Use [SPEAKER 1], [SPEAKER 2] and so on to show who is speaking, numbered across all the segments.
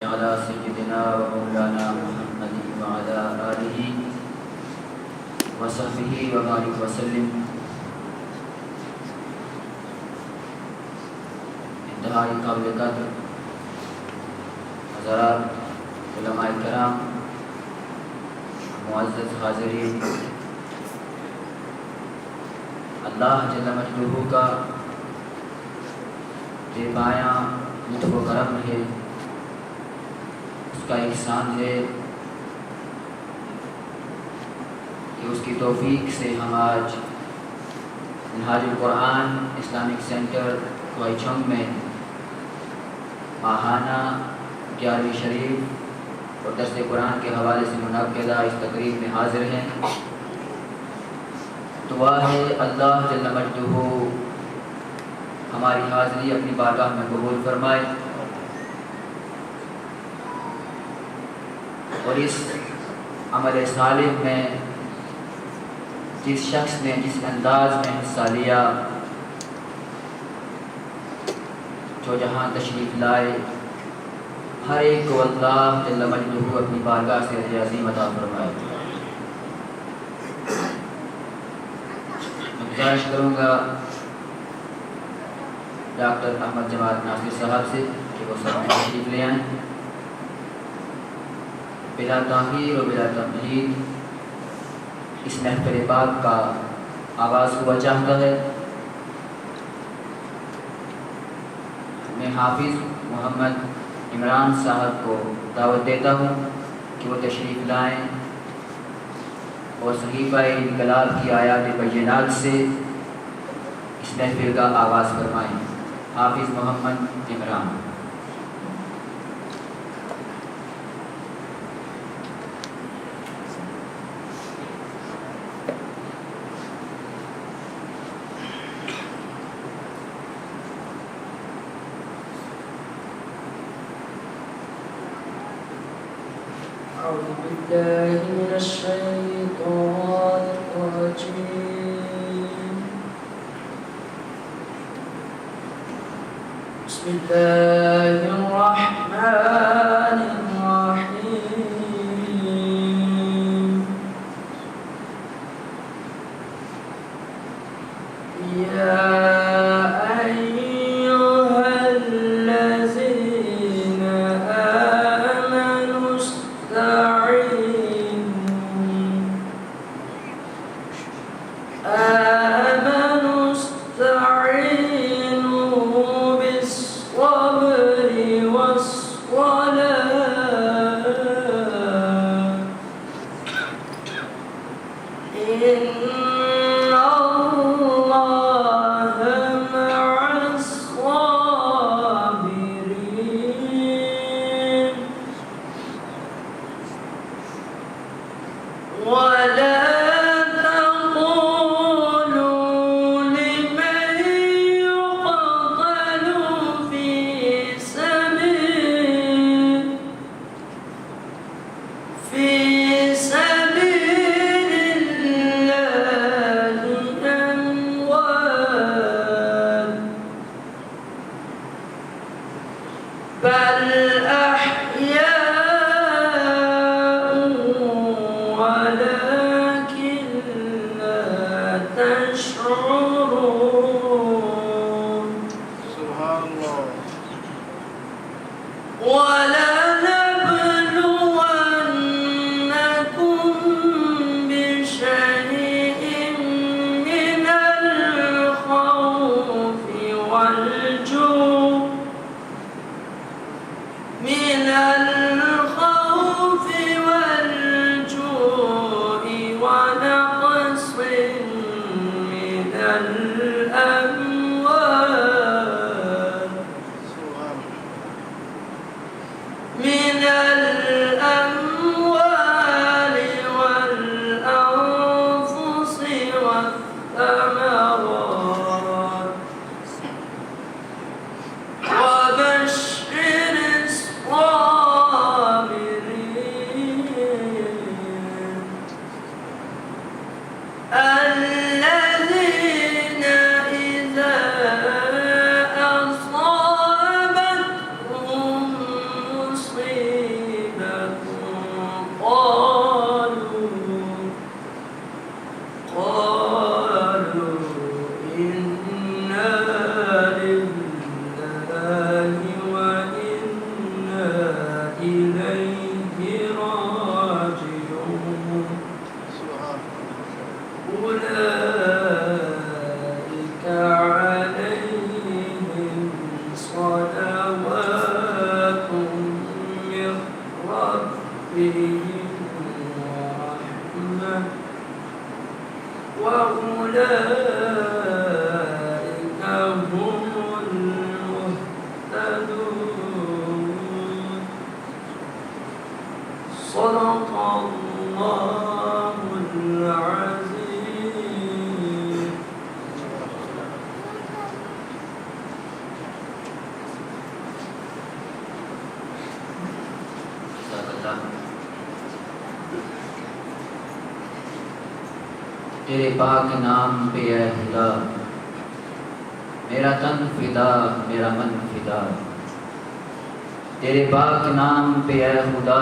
[SPEAKER 1] على سيدنا ومولانا محمد وعلى آله وصحبه وبارك وسلم. انتہائی قابل قدر حضرات، علماء کرام، معزز حاضرین، اللہ جل مجدہ کا بے پایاں لطف و کرم ہے، اس کا احسان ہے کہ اس کی توفیق سے ہم آج منہاج القرآن اسلامک سینٹر کوئی چنگ میں ماہانہ 11ویں شریف اور درس قرآن کے حوالے سے منعقدہ اس تقریب میں حاضر ہیں. دعا ہے اللہ جل مجدہ ہماری حاضری اپنی بارگاہ میں قبول فرمائے اور اس عمل صالح میں جس شخص نے جس انداز میں حصہ لیا، جو جہاں تشریف لائے، ہر ایک کو اللہ جل مجدہ اپنی بارگاہ سے اجر عظیم عطا فرمائے. میں گزارش کروں گا ڈاکٹر احمد جمال ناصر صاحب سے کہ وہ سب میں تشریف لے آئیں. بلا تاخیر و بلا تمہید اس محفل پاک کا آغاز ہوا چاہتا ہے. میں حافظ محمد عمران صاحب کو دعوت دیتا ہوں کہ وہ تشریف لائیں اور صحیفہ انقلاب کی آیات بینات سے اس محفل کا آغاز فرمائیں. حافظ محمد عمران.
[SPEAKER 2] أعوذ بالله من الشيطان الرجيم. بسم الله الرحمن الرحيم. يا وبشر الصابرين ربهم ورحمة وأولئك هم المهتدون. صدق الله العظيم.
[SPEAKER 1] تیرے پاک نام پہ اے خدا میرا تن فدا میرا من فدا. تیرے پاک نام پہ اے خدا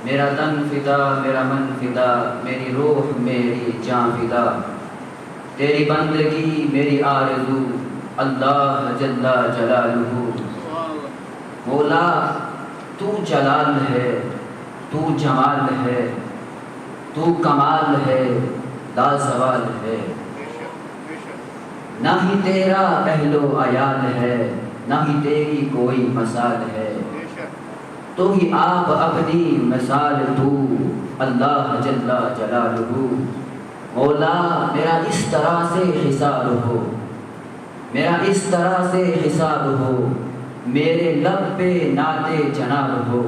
[SPEAKER 1] میرا تن فدا میرا من فدا. میری روح میری جان فدا. تیری بندگی میری آرزو اللہ جل جلالہ. مولا تو جلال ہے تو جمال ہے تو کمال ہے لا زوال ہے. نہ ہی تیرا اہل و عیال ہے نہ ہی تیری کوئی مثال ہے. تو ہی آپ اپنی مثال تو اللہ جل جلالہ. مولا میرا اس طرح سے حساب ہو میرا اس طرح سے حساب ہو میرے لب پہ نعت جناب ہو.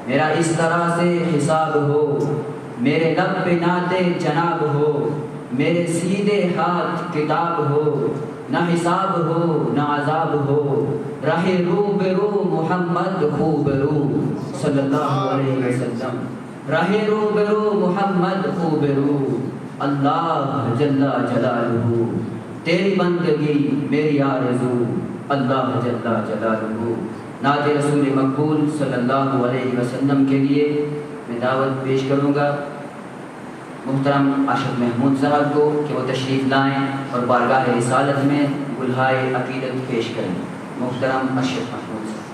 [SPEAKER 1] میرا اس طرح سے حساب ہو میرے لب پہ نعت جناب ہو. میرے سیدھے ہاتھ کتاب ہو نہ حساب ہو نہ عذاب ہو. راہ روبرو محمد خوبرو صلی اللہ علیہ وسلم. راہ روبرو محمد خوبرو اللہ جل جلالہ. تیری بندگی میری آرزو اللہ جل جلالہ. نعت رسول مقبول صلی اللہ علیہ وسلم کے لیے میں دعوت پیش کروں گا محترم اشرف محمود صاحب کو کہ وہ تشریف لائیں اور بارگاہ رسالت میں گلہائے عقیدت پیش کریں. محترم اشرف محمود صاحب.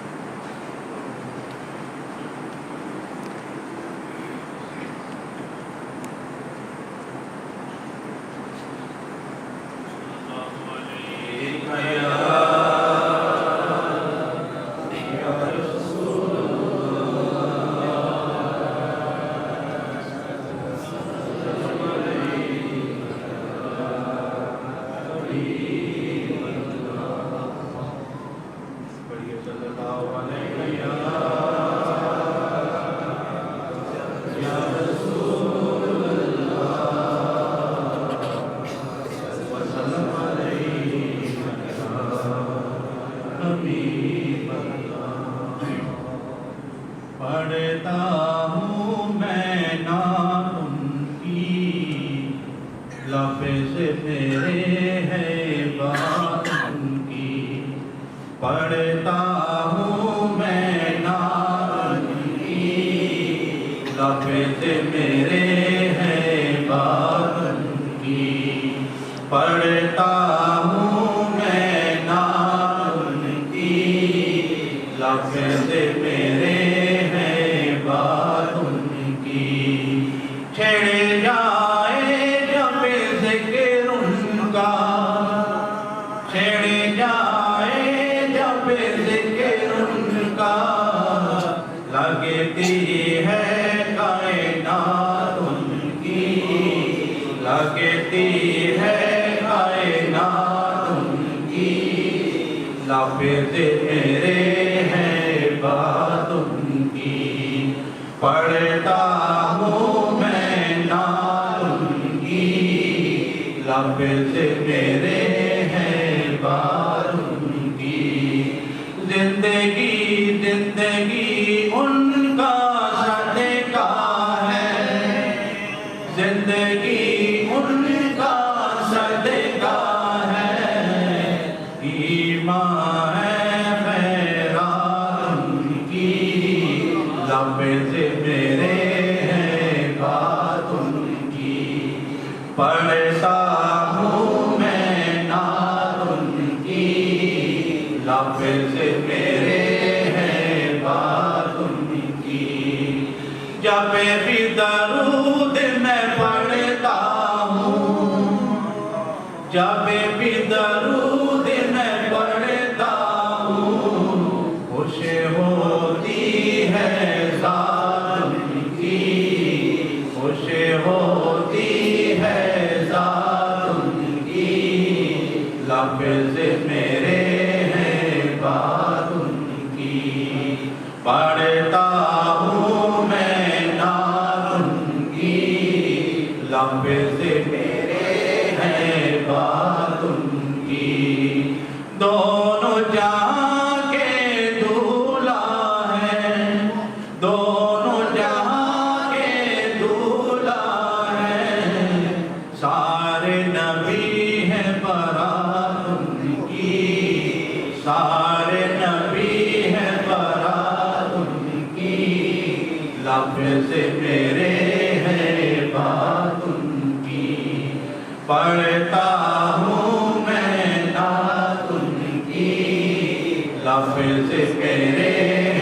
[SPEAKER 3] پڑھتا ہوں میں نام ان کی لب سے میرے ہے بات ان کی. پڑھتا ہوں میں نام ان کی لب سے میرے ہے بات ان کی. پڑھتا ہوں میں نام ان کی لب سے میرے بات ان کی. چھڑ جائے جب ذکر ان کا چھڑ جائے جب ذکر ان کا لگتی ہے کائنات ان کی. لگتی ہے کائنات ان کی. لفظ میرے ہیں بات ان کی. پڑھتا ہوں میں نعت ان کی لفظ میرے ہیں بات ان کی. زندگی زندگی ان کا صدقہ ہے. زندگی ان کا صدقہ ہے. ایمان ہے خیرات ان کی. لفظ میرے ہیں بات ان کی. پڑھتا ہوں میں نعت ان کی لفظ میرے ہیں بات ان کی. جب بھی درود میں پڑھتا ہوں جب بھی درود میں پڑھتا ہوں خوش ہوتی ہے ذات پڑھتا ہوں میں نعت ان کی، لفظ میرے ہیں بات ان کی، دونوں جہاں کے دولہا ہیں، دونوں جہاں کے دولہا ہیں، سارے نبی ہیں برات ان کی، سارے نبی ہیں برات ان کی، لفظ میرے ہیں بات ان کی، پڑھتا ہوں میں نعت ان کی، لفظ میرے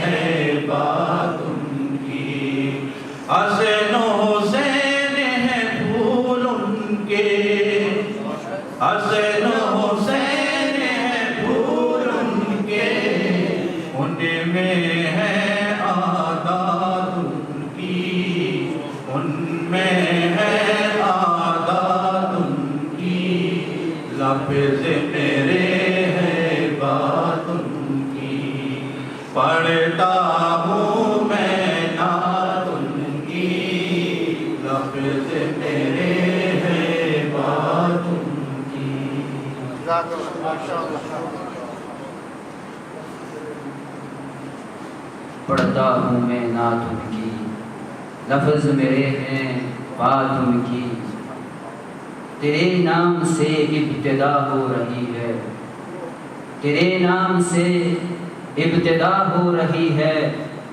[SPEAKER 3] ہیں بات ان کی، حسن و حسین ہیں پھول ان کے، حسن و حسین ہیں پھول ان کے، ان میں ہے عادات ان کی، ان میں ہے عادات ان کی، لفظ میرے ہیں بات ان کی، پڑھتا ہوں میں نعت ان کی، لفظ میرے ہیں بات ان کی۔
[SPEAKER 1] پڑھتا ہوں میں نعت ان کی، لفظ میرے ہیں بات ان کی، تیرے نام سے ابتدا ہو رہی ہے، تیرے نام سے ابتدا ہو رہی ہے،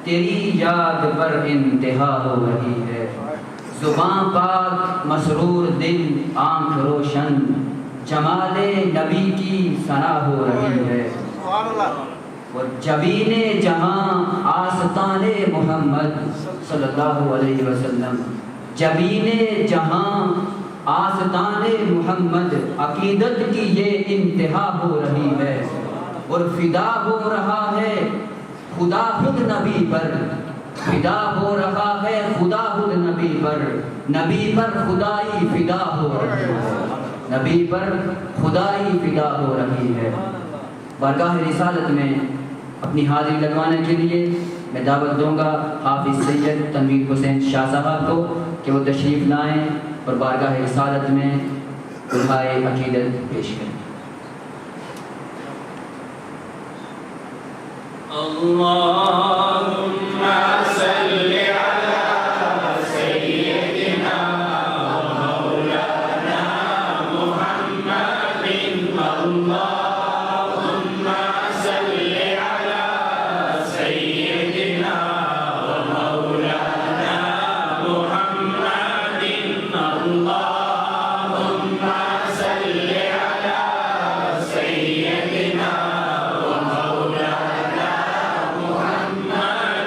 [SPEAKER 1] تیری یاد پر انتہا ہو رہی ہے، زباں پاک مسرور دل آنکھ روشن، جمال نبی کی ثنا ہو رہی ہے، وہ جبین جہاں آستان محمد صلی اللہ علیہ وسلم، جبین جہاں آستان محمد، عقیدت کی یہ انتہا ہو رہی ہے، اور فدا ہو رہا ہے خدا خود نبی پر، فدا ہو رہا ہے خدا خود نبی پر، نبی پر خدائی فدا ہو رہی ہے، نبی پر خدائی فدا ہو رہی ہے۔ بارگاہ رسالت میں اپنی حاضری لگوانے کے لیے میں دعوت دوں گا حافظ سید تنویر حسین شاہ صاحب کو کہ وہ تشریف لائیں اور بارگاہ رسالت میں دعائے عقیدت پیش کریں۔
[SPEAKER 2] اللہم صلی علی سیدنا مولانا محمد، اللہم صلی علی سیدنا مولانا محمد، اللہم صلی علی سیدنا مولانا محمد،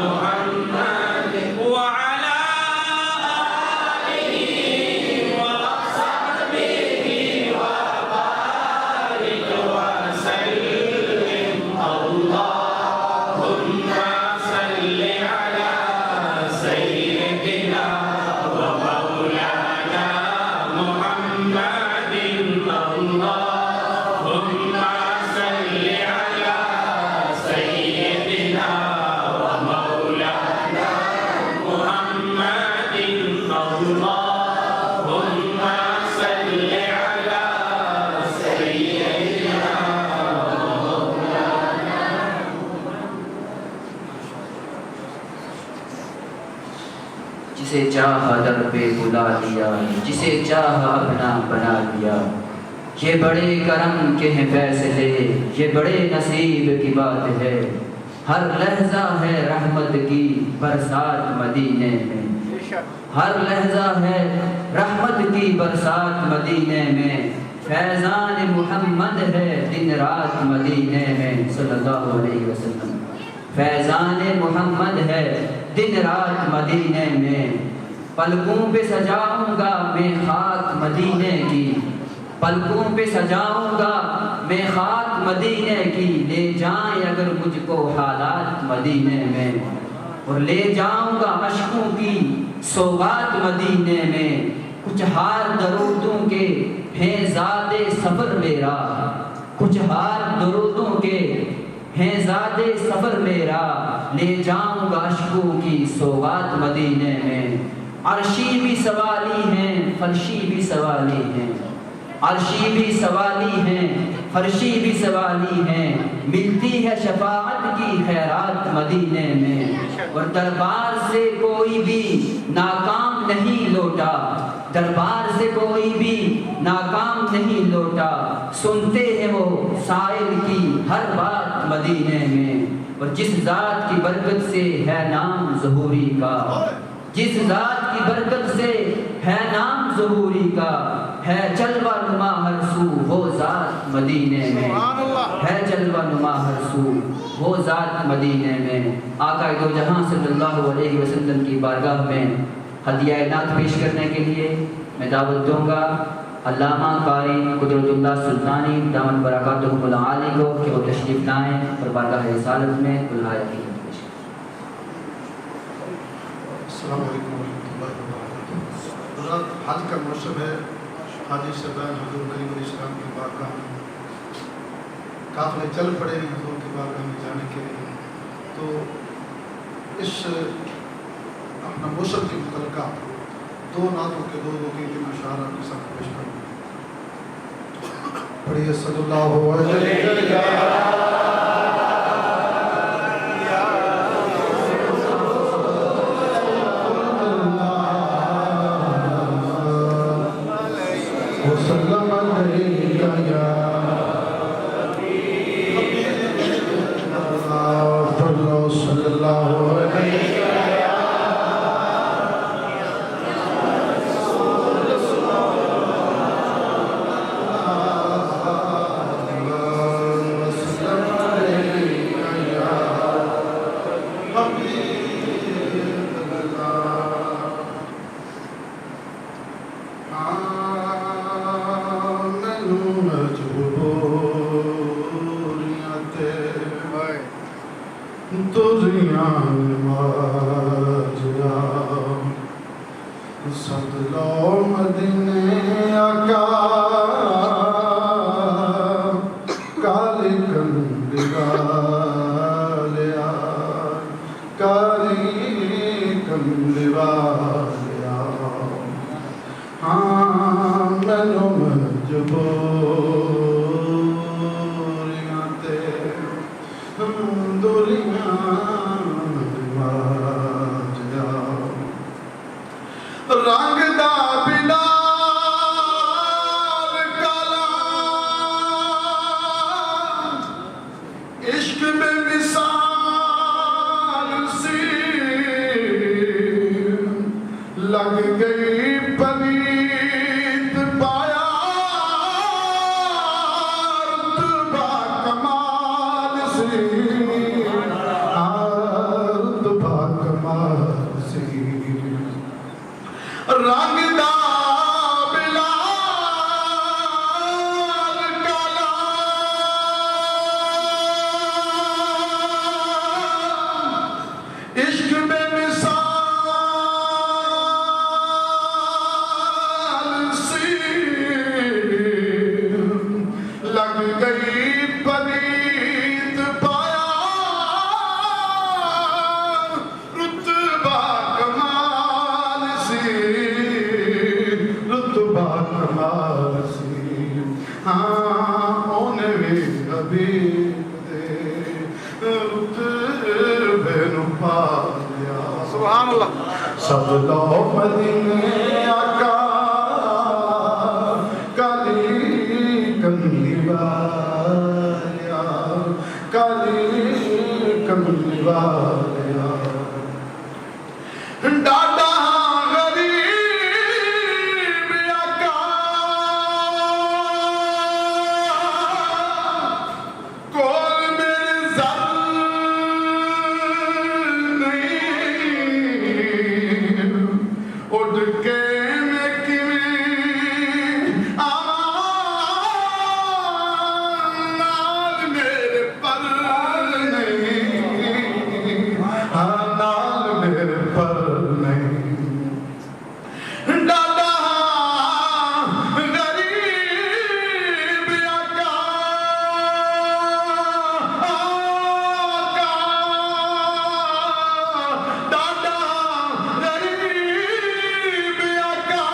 [SPEAKER 2] محمد وعلى آله وصحبه وبارك وسلم اللهم صل على سيدنا ومولانا محمد اللهم صل على سيدنا ومولانا محمد اللهم صل على سيدنا
[SPEAKER 1] جسے چاہا در پہ بلا لیا جسے چاہا اپنا بنا لیا یہ بڑے کرم کے ہیں فیصلے یہ بڑے نصیب کی بات ہے ہر لحظہ ہے رحمت کی برسات مدینے میں ہر لحظہ ہے رحمت کی برسات مدینے میں فیضان محمد ہے دن رات مدینے میں صلی اللہ علیہ وسلم فیضان محمد ہے دن رات مدینے میں پلکوں پہ سجاؤں گا میں خاک مدینے کی پلکوں پہ سجاؤں گا میں خاک مدینے کی لے جائیں اگر مجھ کو حالات مدینے میں اور لے جاؤں گا اشکوں کی سوغات مدینے میں کچھ ہار درودوں کے ہیں زاد سفر میرا کچھ ہار درودوں کے ہیں زاد سفر میرا لے جاؤں گا اشکوں کی سوغات مدینے میں عرشی بھی سوالی ہیں فرشی بھی سوالی ہیں عرشی بھی سوالی ہیں فرشی بھی سوالی ہیں ملتی ہے شفاعت کی خیرات مدینے میں اور دربار سے کوئی بھی ناکام نہیں لوٹا دربار سے کوئی بھی ناکام نہیں لوٹا سنتے ہیں وہ سائل کی ہر بات مدینے میں اور جس ذات کی برکت سے ہے نام ظہوری کا جس ذات کی برکت سے ہے نام ظہوری کا ہے جلوہ نما ہر سو وہ ذات مدینے میں ہے جلوہ نما ہر سو وہ ذات مدینے میں آقا دو جہاں صلی اللہ علیہ وسلم کی بارگاہ میں ہدیہ نعت پیش کرنے کے لیے میں دعوت دوں گا علامہ قاری قدرت اللہ سلطانی دامت برکاتہ العالی کو کہ وہ تشریف لائیں اور بارگاہ رسالت میں بلائے کی
[SPEAKER 4] السلام علیکم ورحمۃ اللہ وبرکاتہ۔ حضرات حج کا موسم ہے، حاجی صاحبان حضور کریم علیہ السلام کی بارگاہ میں قافلے چل پڑے ہیں حضور کی بارگاہ میں جانے کے لیے، تو اس اپنا موسم کے متعلقہ دو نعتوں کے دو کے اشعار آپ کے ساتھ پیش کروں۔ پڑھیے صلی اللہ علیہ وسلم مجبوریاں تے تریاں نمازیاں سد لو مدینے آقا کالی کندی والیا کالی کندی والیا ہاں مینو مجبوریاں تے دوریاں نمازیاں رنگ دا بلال کالا عشق میں مثال سی لگ گئی پریت پایا رتبہ کمال سی رتبہ کمال سی رنگ دا بلال کالا عشق میں مثال سی لگ گئی پریت پایا رتبہ کمال سی رتبہ کمال سی ہاں اونے بھی حبیب دے رتبے نو پا لیا سبحان اللہ سب لو مدینے آقا کالی کملی والیا کالی کملی والیا ڈاڈا غریب آقا کول میرے زر نہیں اڑ کے میں کیویں آواں نال میرے پر نہیں ہاں نال میرے پر نہیں ڈاڈا غریب آقا ڈاڈا غریب آقا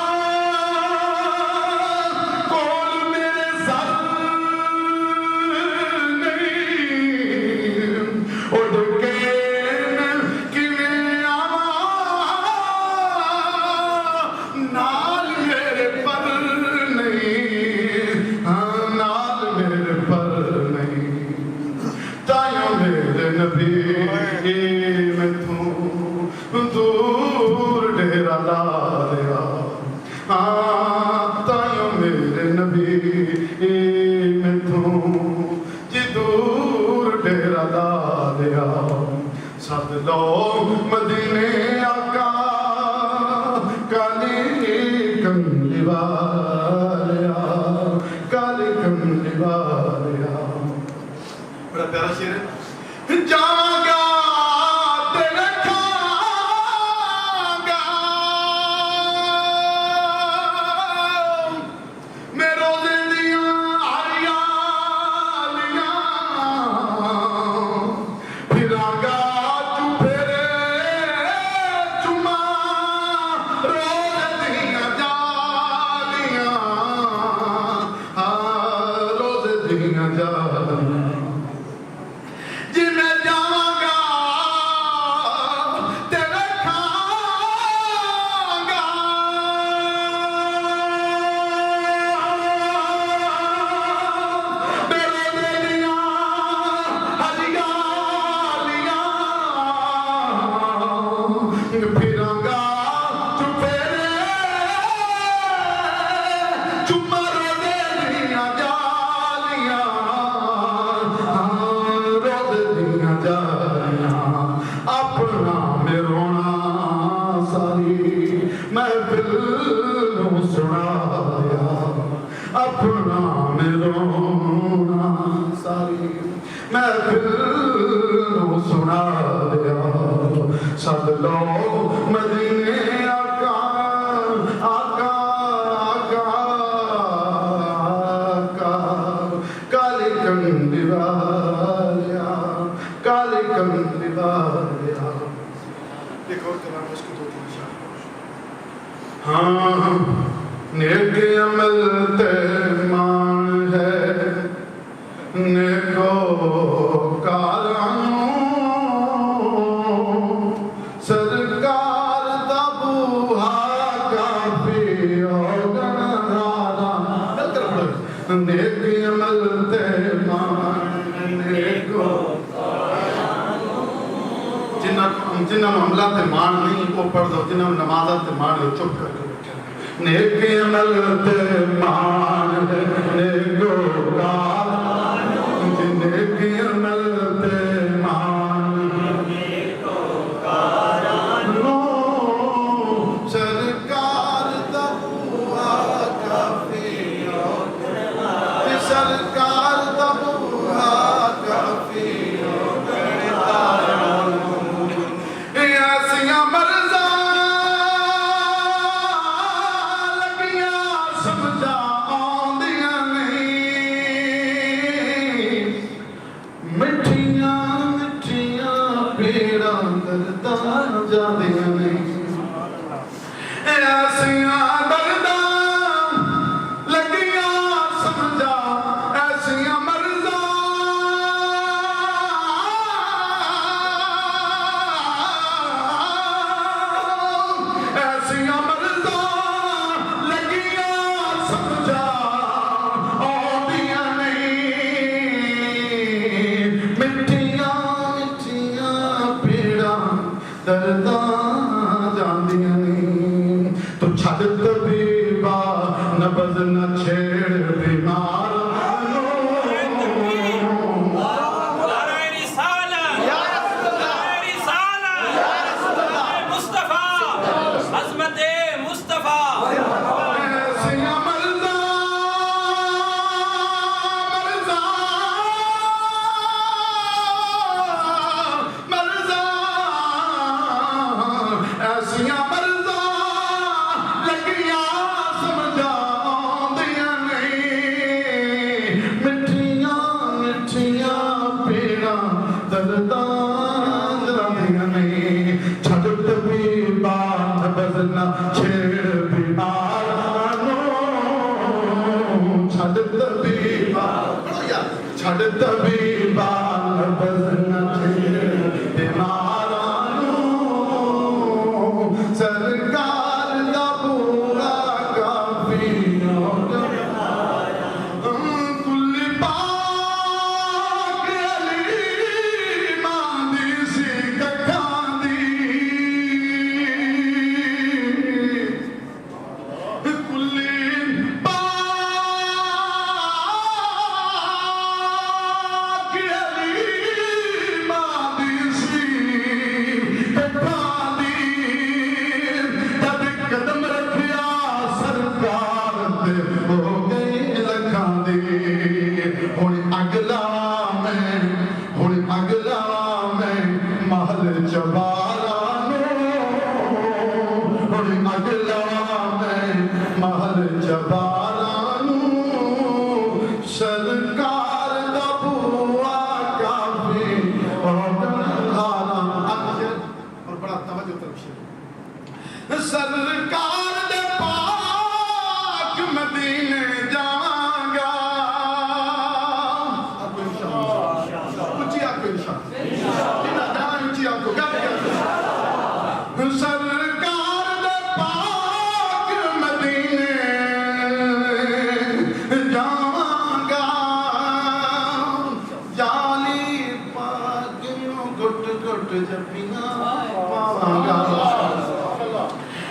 [SPEAKER 4] کول میرے سر نہیں اڑ کے کیویں آواں نال میرے پر نہیں ہاں نال میرے پر نہیں تائیوں میرے نبی میں دور ڈیرا لا لیا ہاں تائیوں میرے نبی میں جی دور ڈیرا لا لیا سد لو مدینے آقا کالی کملی والیا کالی کملی والیا بڑا پیارا شعر ہے جاواں گا تے رکھاں گا میں روزے دیاں ہریالیاں پھراں گا چوپھیرے چما روزے دیاں جالیاں روزے دیاں جالیاں جی میں جاواں گا تے رکھاں گا میرے دیاں ہریالیاں پھراں گا چوپھیرے چما روزے دیاں جالیاں اپنا میں رونا ساری محفل نو سنا دیا سب لوگ مدینے آقا آقا آقا کالے کنڈی والیا کالے کنڈی والیا ایک اور کلام اس کو دو ہاں نیک عمل تیمان ہے نیکو کارانوں سرکار دبوہا کافی اوگنارا نیک عمل تیمان نیکو جنہاں معاملہ تے مان نہیں وہ پڑھ دو جنہاں نمازہ تے مان لو چپ کر کے نیک عمل تے مان نیکو کار نیک عمل تے مان نیکو کارانو سرکار دبوہا کافی سرکار دبوہا کافی ایسیاں مرزا لگیاں سمجھا آندیاں نہیں مٹھیاں مٹھیاں پیڑاں درداں جاندیاں نہیں ایسیاں درداں لگیاں سمجھا ایسیاں مرزا ایسیاں مرزا لگیاں سمجھا آندیاں نہیں مٹھیاں مٹھیاں پیڑاں درداں جاندیاں نہیں تو چھڑ طبیبا نبض نہ چھیڑ بیمار چھڑ طبیبا نبض نہ چھیڑ بیمارانوں سرکار دا پورا کافی کل پاک علی ماندی سی ککھاں دی کل سرکار دے پاک مدینے جاواں گا آپ کو انشاءاللہ اچھی آپ کو انشاءاللہ جنہ جان اچھی آپ کو سرکار دے پاک مدینے جاواں گا جالی پاک گھٹ گھٹ جپیاں پاواں گا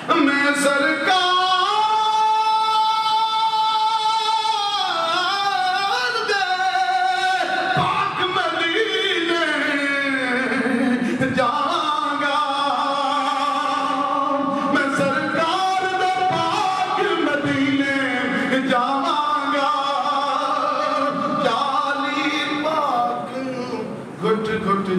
[SPEAKER 4] میں سرکار دے پاک مدینے جاواں گا میں سرکار دے پاک مدینے جاواں گا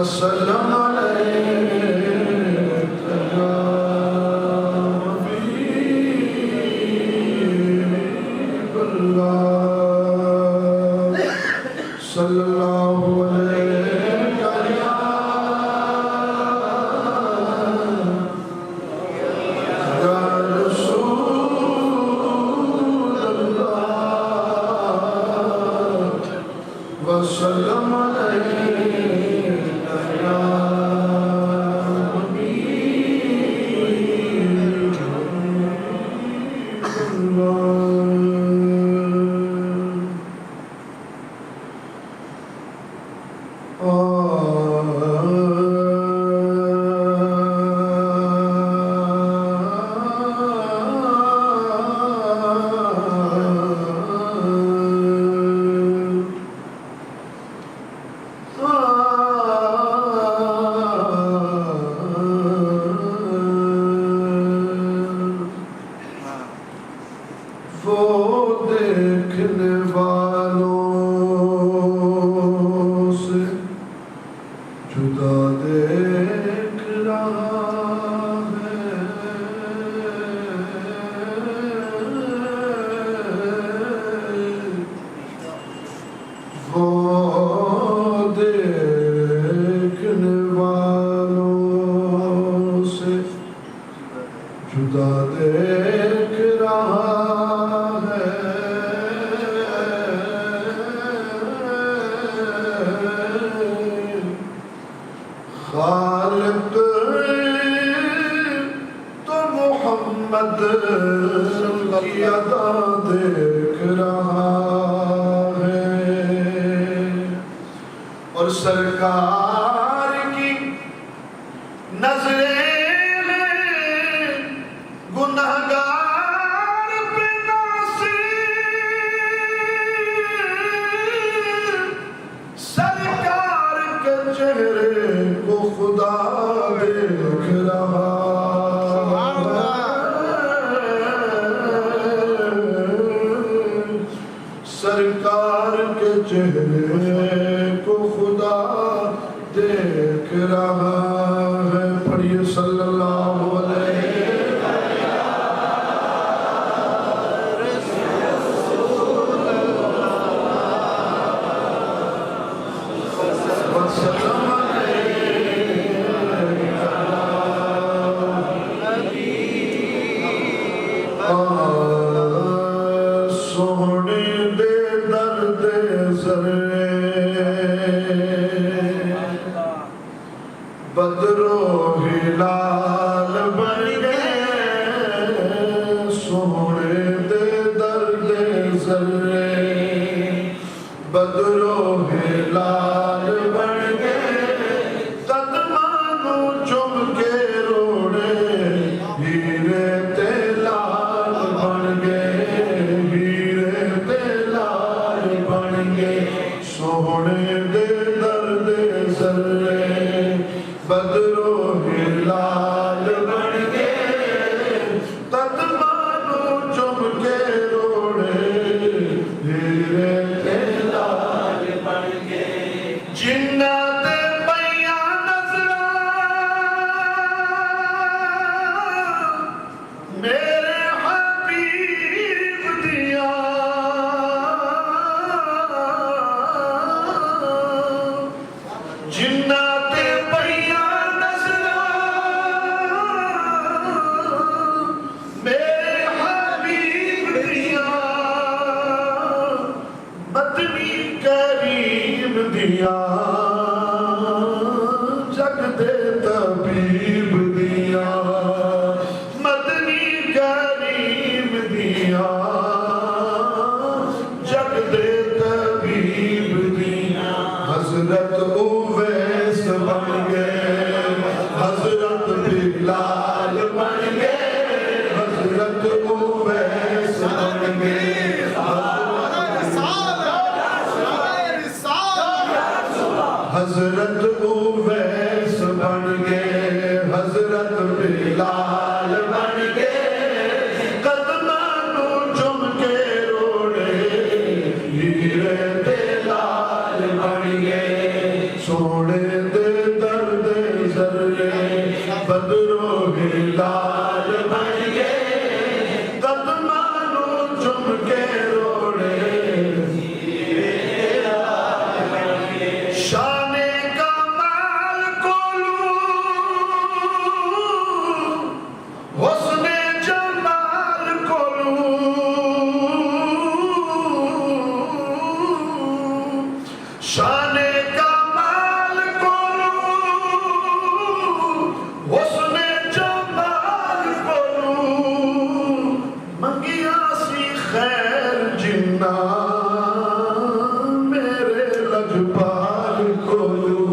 [SPEAKER 4] وسلم عليك يا حبيب الله صلى الله عليك يا رسول الله وسلم عليك يا حبيب وہ دیکھنے والوں سے جدا دیکھ رہا ہے وہ دیکھنے والوں سے جدا دیکھ رہا خالق تو محمد کی ادا دیکھ رہا ہے اور سرکار کی نظریں گنہگار پہ ناصر سرکار کے چہرے کو خدا دیکھ رہا سرکار کے چہرے کو خدا دیکھ رہا ہے پڑھیے صلی اللہ علیہ سونے دے درد سرے بدرو ہلال بن گئے سونے دے درد سرے بدرو ہلال بن گئے قدمانو چم کے روڑے ہیرے تے لال بن گئے ہیرے تے لال بن گئے سونے دے درد سرے بدرو ہلال بن گئے قدمانو چم کے روڑے ہیرے تے لال بن گئے جنات بیاں نظران میرے حبیب دیا جنات بیاں نظران میرے حبیب دیا مدنی کریم دیا جگ دے طبیب دیا مدنی کریم دیا جگ دے طبیب دیا حضرت اویس بن گئے حضرت بلال بن گئے حضرت اویس بن گئے حضرت اویس بن گئے حضرت بلال بن گئے قدمانو چم کے روڑے ہیرے تے لال بن گئے سونے دے جنا میرے لجپال کولو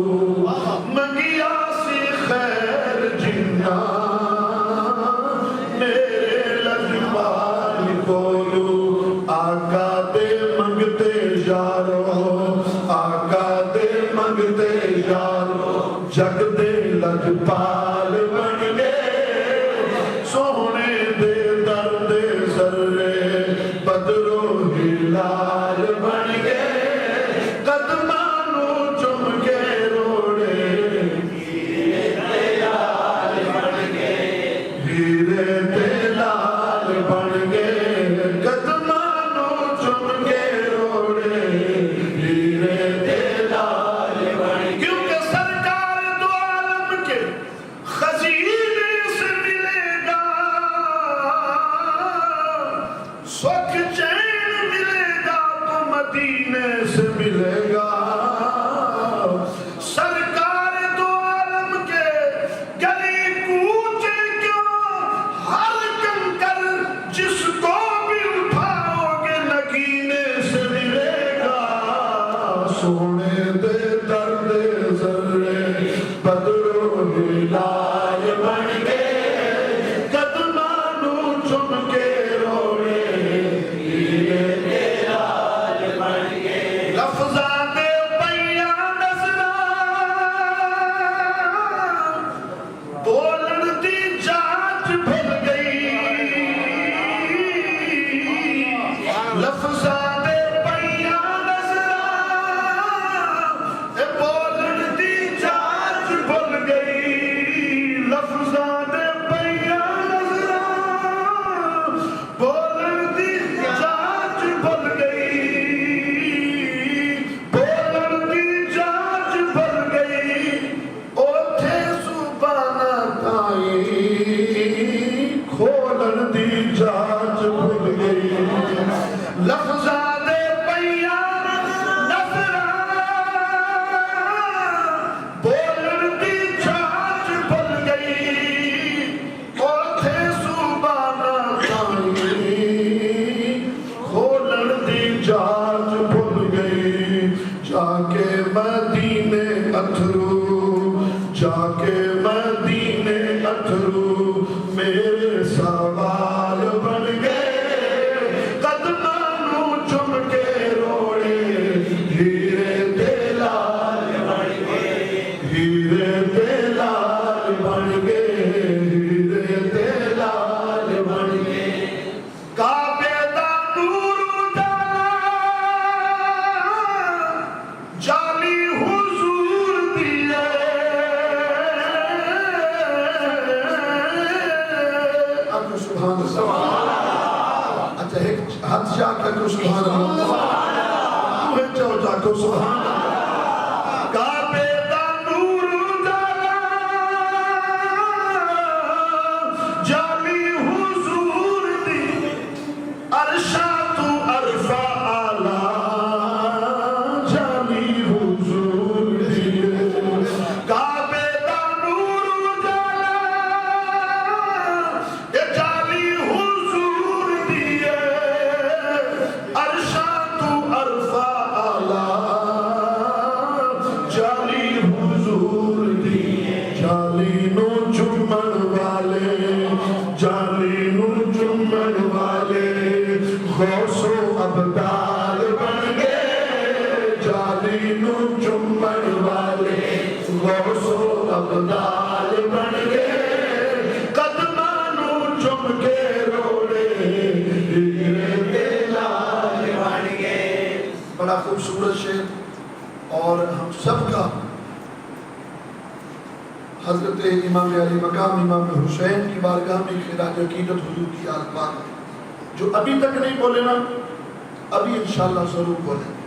[SPEAKER 4] منگیا سی خیر جنا میرے لجپال کولو آقا دے منگتے یارو آقا دے منگتے یارو جگ دے لجپال بن گئے سونے دے درد ذرے بدرو ہلال بن گئے قدمانو چم کے روڑے ہیرے لال بن گئے ہیرے تے لال بن گئے قدمانو چم کے روڑے ہیرے تے لال بن گئے کیونکہ سرکار دو عالم کے خزینے سے ملے گا سکھ چین ملے گا تو مدینے سے ملے گا سرکار دو عالم کے گلی کوچے کیوں ہر کنکر جس کو بھی اٹھاؤ گے نگینے سے ملے گا سونے دے درد ذرے بدرو ہلال بن گئے قدمانو چم کے روڑے ہیرے تے لال بن گئے لفظاں دے پئیاں نظراں بولن دی جانچ بھل گئی لفظاں دے پئیاں نظراں بولن دی جانچ بھل گئی لفظاں دے پئیاں نظراں بولن دی جانچ بھل گئی بولن دی جانچ بھل گئی اوتھے زباناں تائیں کھولن دی جانچ بھل گئی لفظاں دے پئیاں نظراں بولن دی جانچ بھل گئی اوتھے زباناں تائیں کھولن دی جانچ بھل گئی جا کے مدینے اتھرو جا کے مدینے اتھرو میرے سوال بن گئے قدمانو چم کے روڑے ہیرے تے لال بن گئے ہیرے تے لال بن گئے ہیرے تے لال بن گئے کعبے دا نور اجالا جالی حضور دیے اب سبحان اللہ اچھا ایک ہاتھ جا کر سبحان اللہ تمہیں چاہو جا کر سبحان اللہ کعبے دا نور اجالا جالی حضور دی عرشات عرفہ آلہ جالی حضور دی کعبے دا نور اجالا یہ جالی حضور دی عرشات عرفہ آلہ جالی حضور دی جالی نو چمن والے جالی نو چمن والے غوث و ابدال بن گئے جالی نو چمن والے غوث و ابدال بن گئے قدمانو چم کے روڑے ہیرے تے لال بن گئے بڑا خوبصورت شعر اور ہم سب کا حضرت امام علی مقام امام حسین کی بارگاہ میں خراج عقیدت حضور کی آل پاک جو ابھی تک نہیں بولے نا ابھی انشاءاللہ ضرور بولیں گے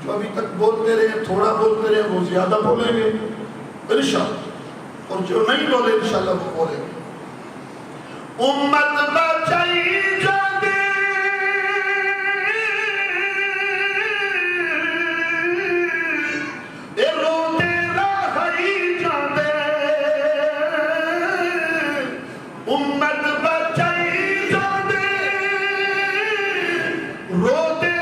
[SPEAKER 4] جو ابھی تک بولتے رہے تھوڑا بولتے رہے وہ زیادہ بولیں گے انشاءاللہ اور جو نہیں بولے انشاءاللہ وہ بولیں گے امت بچائی جاندے اے روتے رہی جاندے امت بچائی جاندے روتے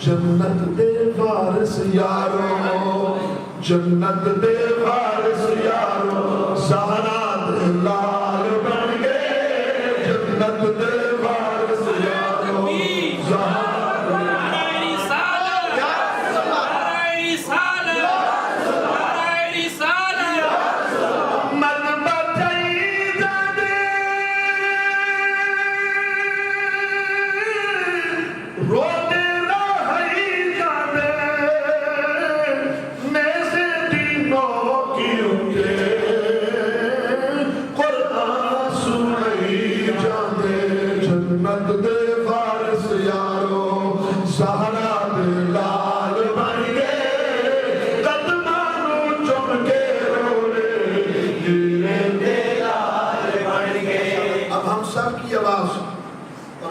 [SPEAKER 5] جنت دے وارث یارو جنت دے وارث یارو زہرا دے لال بن گئے جنت دے وارث یارو زہرا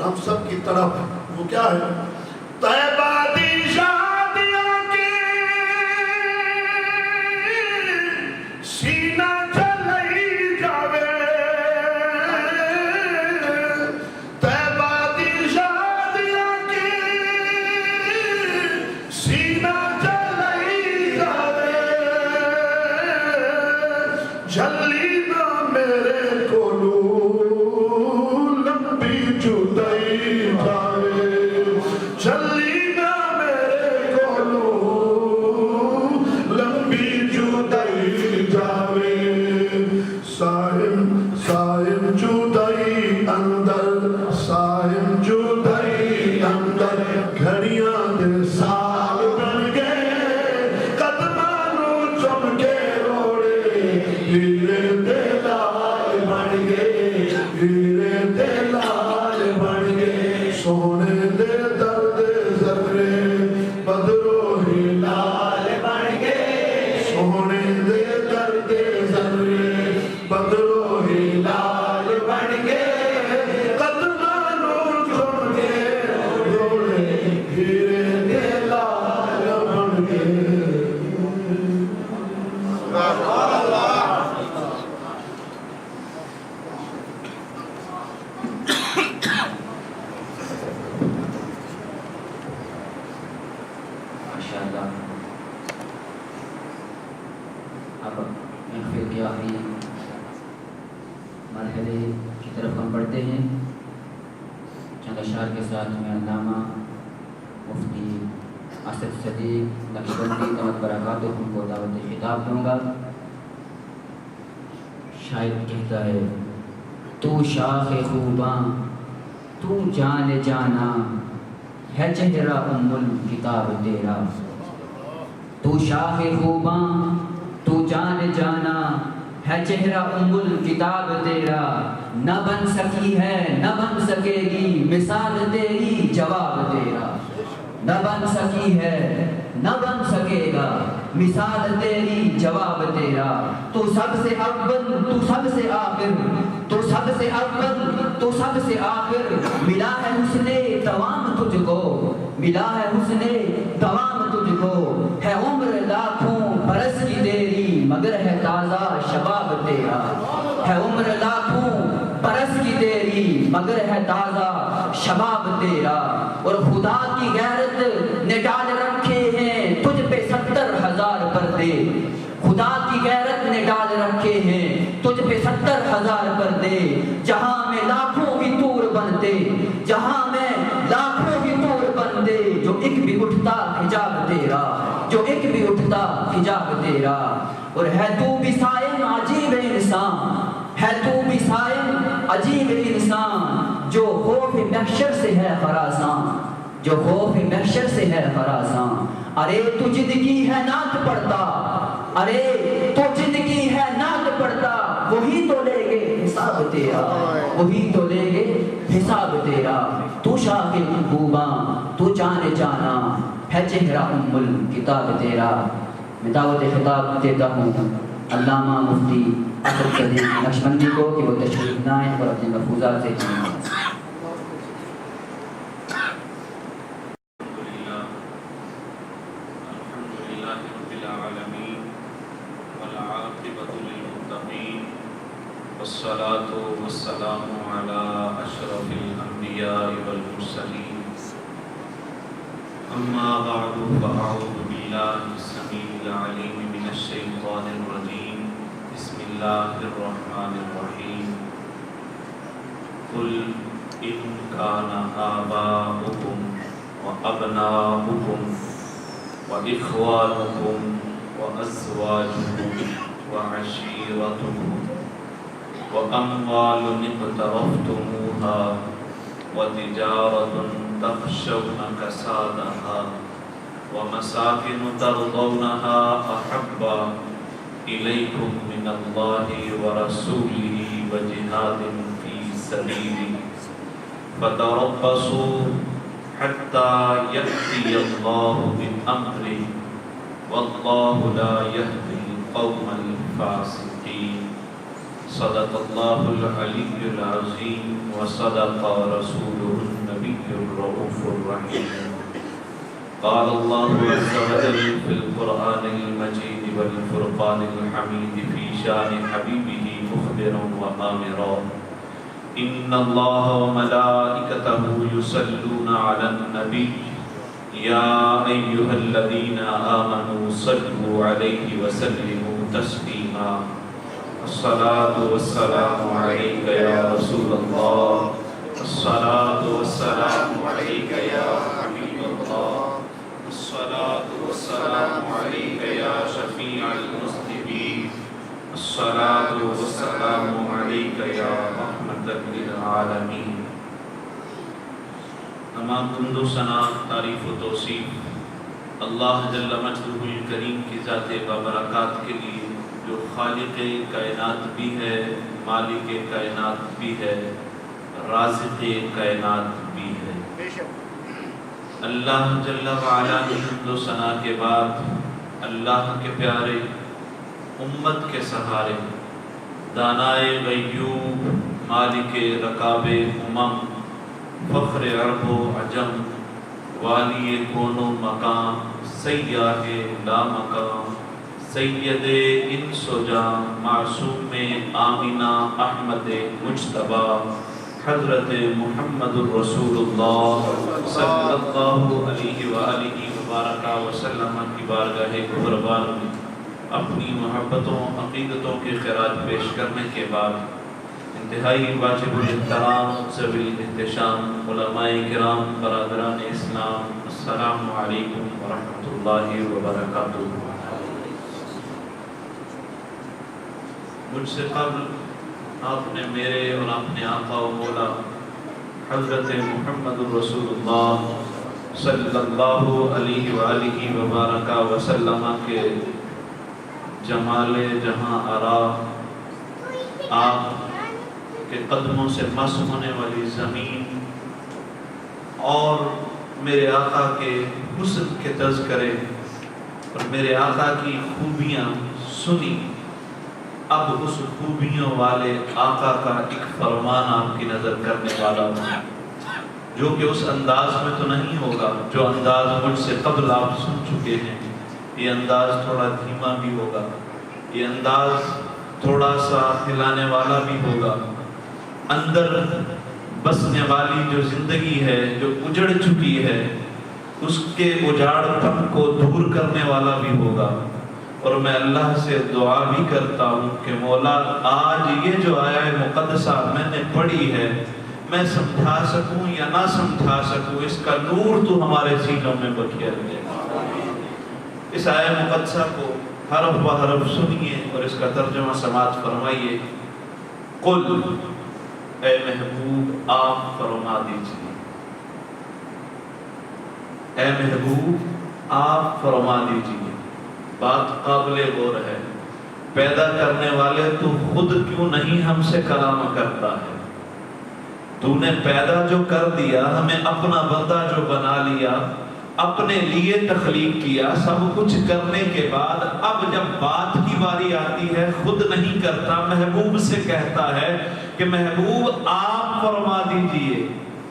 [SPEAKER 5] ہم سب کی طرف وہ کیا ہے طیبہ دی شادیوں کے سینہ چلئی جاوے طیبہ دی شادیوں کے سینہ چلئی جاوے جھلی نہ میرے کولو جدائی جائے چلی نہ میرے کولو لمبی جدائی جائے سائم جدائی اندر گھڑیاں دے سال بن گئے قدمانو چم کے روڑے ہیرے دے لال بن گئے ہیرے دے لال بن گئے سونے دے درد ذرے بدرو ہی لال بن گئے سونے دے درد ذرے بدرو ہی لال بن گئے قدمانو چم کے روڑے ہیرے دے لال بن گئے
[SPEAKER 1] اب محفل کے آخری مرحلے کی طرف ہم بڑھتے ہیں چند اشعار کے ساتھ میں علامہ مفتی اسد صدیق نقشبندی دامت برکاتہم کو دعوت خطاب دوں گا. شاعر کہتا ہے تو شاخ خوباں تو جان جانا ہے چہرہ الکتاب تیرا تو شاخ خوباں تو جان جانا ہے چہرہ الکتاب تیرا نہ بن سکی ہے نہ بن سکے گی مثال تیری جواب تیرا نہ بن سکی ہے نہ بن سکے گا مثال تیری جواب تیرا تو سب سے اول تو سب سے آخر تو سب سے اول تو سب سے آخر ملا ہے حسن دوام تجھ کو ملا ہے حسن دوام تجھ کو ہے عمر لاکھوں برس کی تیری مگر ہے تازہ شباب تیرا ہے عمر لاکھوں برس کی تیری مگر ہے تازہ شباب تیرا اور خدا کی غیرت نے ڈال رکھے ہیں تجھ پہ 70,000 پردے خدا کی غیرت نے ڈال رکھے ہیں تجھ پہ 70,000 پردے جہاں میں لاکھوں کی طور بنتے جہاں میں لاکھوں کی طور بنتے جو ایک بھی اٹھتا حجاب تیرا جو ایک بھی اٹھتا حجاب تیرا اور ہے تو بھی سائن عجیب انسان ہے تو بھی سائن عجیب انسان جو خوف محشر سے ہے خراساں جو خوف محشر سے ہے خراساں ارے تو زندگی ہے نعت پڑھتا ارے تو زندگی ہے نعت پڑھتا وہی تو لے گے حساب تیرا وہی تو لے گے حساب تیرا تو شاخ خوباں تو جانے جانا ہے چہرہ الکتاب تیرا. میں دعوت خطاب دیتا ہوں علامہ مفتی اسد صدیق نقشبندی کو کہ وہ تشریف لائیں اور اپنے ملفوظات سے چلیں.
[SPEAKER 6] والصلاة والسلام على أشرف الأنبياء والمرسلين أما بعد فأعوذ بالله السميع العليم من الشيطان الرجيم بسم الله الرحمن الرحيم قل إن كان آباؤكم وأبناؤكم وإخوانكم وأزواجكم وعشيرتكم وأموال اقترفتموها وتجارة تخشون كسادها ومساكن ترضونها أحب إليكم من الله ورسوله وجهاد في سبيله فتربصوا حتى يأتي الله بأمره والله لا يهدي القوم الفاسقين صدق الله العلي العظيم وصدق رسوله النبي الرؤوف الرحيم قال الله عز وجل في القرآن المجيد والفرقان الحميد في شان حبيبه مخبرا وآمرا إن الله وملائكته يصلون على النبي يا أيها الذين آمنوا صلوا عليه وسلموا تسليما الصلاة والسلام عليك يا رسول الله الصلاة والسلام عليك يا حبيب الله الصلاة والسلام عليك يا شفيع المذنبين الصلاة والسلام عليك يا رحمة للعالمين تمام حمد و ثنا تعریف و توصیف اللہ جل مجدہ الکریم کی ذات بابرکات کے لیے جو خالق کائنات بھی ہے، مالک کائنات بھی ہے، رازق کائنات بھی ہے۔ اللہ جل وعلا کی حمد و ثنا کے بعد اللہ کے پیارے، امت کے سہارے، دانائے غیوب، مالک رکاب امم، فخر عرب و عجم، والی کون و مقام، سیاح لا مقام، سید انس و جاں، معصوم آمینہ احمد مجتبیٰ، حضرت محمد الرسول اللہ صلی اللہ علیہ وآلہ وبارک وسلم کی بارگاہ قربان میں اپنی محبتوں، عقیدتوں کے خراج پیش کرنے کے بعد انتہائی واجب الاحترام، ذوی الاحتشام علماء کرام، برادران اسلام، السلام علیکم ورحمۃ اللہ وبرکاتہ۔ مجھ سے قبل آپ نے میرے اور اپنے آقا و مولا حضرت محمد الرسول اللہ صلی اللہ علیہ وآلہ وبارک وسلم کے جمال جہاں آرا، آپ کے قدموں سے مس ہونے والی زمین اور میرے آقا کے حسن کے تذکرے اور میرے آقا کی خوبیاں سنی، اب اس خوبیوں والے آقا کا ایک فرمان آپ کی نظر کرنے والا ہوں، جو کہ اس انداز میں تو نہیں ہوگا جو انداز مجھ سے قبل آپ سن چکے ہیں۔ یہ انداز تھوڑا دھیما بھی ہوگا، یہ انداز تھوڑا سا ہلانے والا بھی ہوگا، اندر بسنے والی جو زندگی ہے جو اجڑ چکی ہے اس کے اجاڑ پن کو دور کرنے والا بھی ہوگا۔ اور میں اللہ سے دعا بھی کرتا ہوں کہ مولا آج یہ جو آیہ مقدسہ میں نے پڑھی ہے میں سمجھا سکوں یا نہ سمجھا سکوں، اس کا نور تو ہمارے سینوں میں بکھیر دے۔ اس آیہ مقدسہ کو حرف و حرف سنیے اور اس کا ترجمہ سماعت فرمائیے۔ قل، اے محبوب آپ فرما دیجیے، اے محبوب آپ فرما دیجیے۔ بات قابل غور ہے، پیدا کرنے والے تو خود کیوں نہیں ہم سے کلام کرتا ہے؟ تو نے پیدا جو کر دیا، ہمیں اپنا بندہ جو بنا لیا، اپنے لیے تخلیق کیا، سب کچھ کرنے کے بعد اب جب بات کی باری آتی ہے خود نہیں کرتا، محبوب سے کہتا ہے کہ محبوب آپ فرما دیجئے،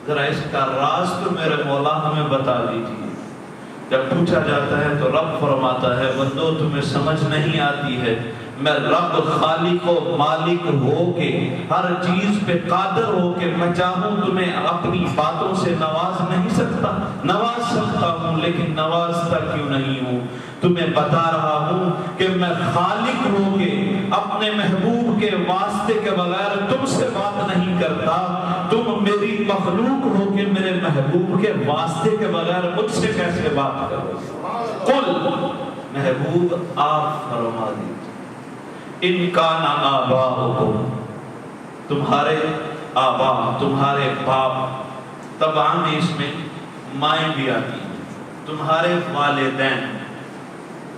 [SPEAKER 6] ذرا اس کا راز تو میرے مولا ہمیں بتا دیجئے۔ جب پوچھا جاتا ہے تو رب فرماتا ہے بندو تمہیں سمجھ نہیں آتی ہے، میں رب خالق و مالک ہو کے ہر چیز پہ قادر ہو کے میں چاہوں تمہیں اپنی باتوں سے نواز نہیں سکتا، نواز سکتا ہوں لیکن نوازتا کیوں نہیں ہوں؟ تمہیں بتا رہا ہوں کہ میں خالق ہو کے اپنے محبوب کے واسطے کے بغیر تم سے بات نہیں کرتا، تم میری مخلوق ہو کے میرے محبوب کے واسطے کے بغیر مجھ سے کیسے بات کرو؟ قل، محبوب آپ فرما دیجیے، ان کان آباؤکم، تمہارے آبا، تمہارے باپ، طبعاً اس میں مائیں بھی آتی ہیں، تمہارے والدین،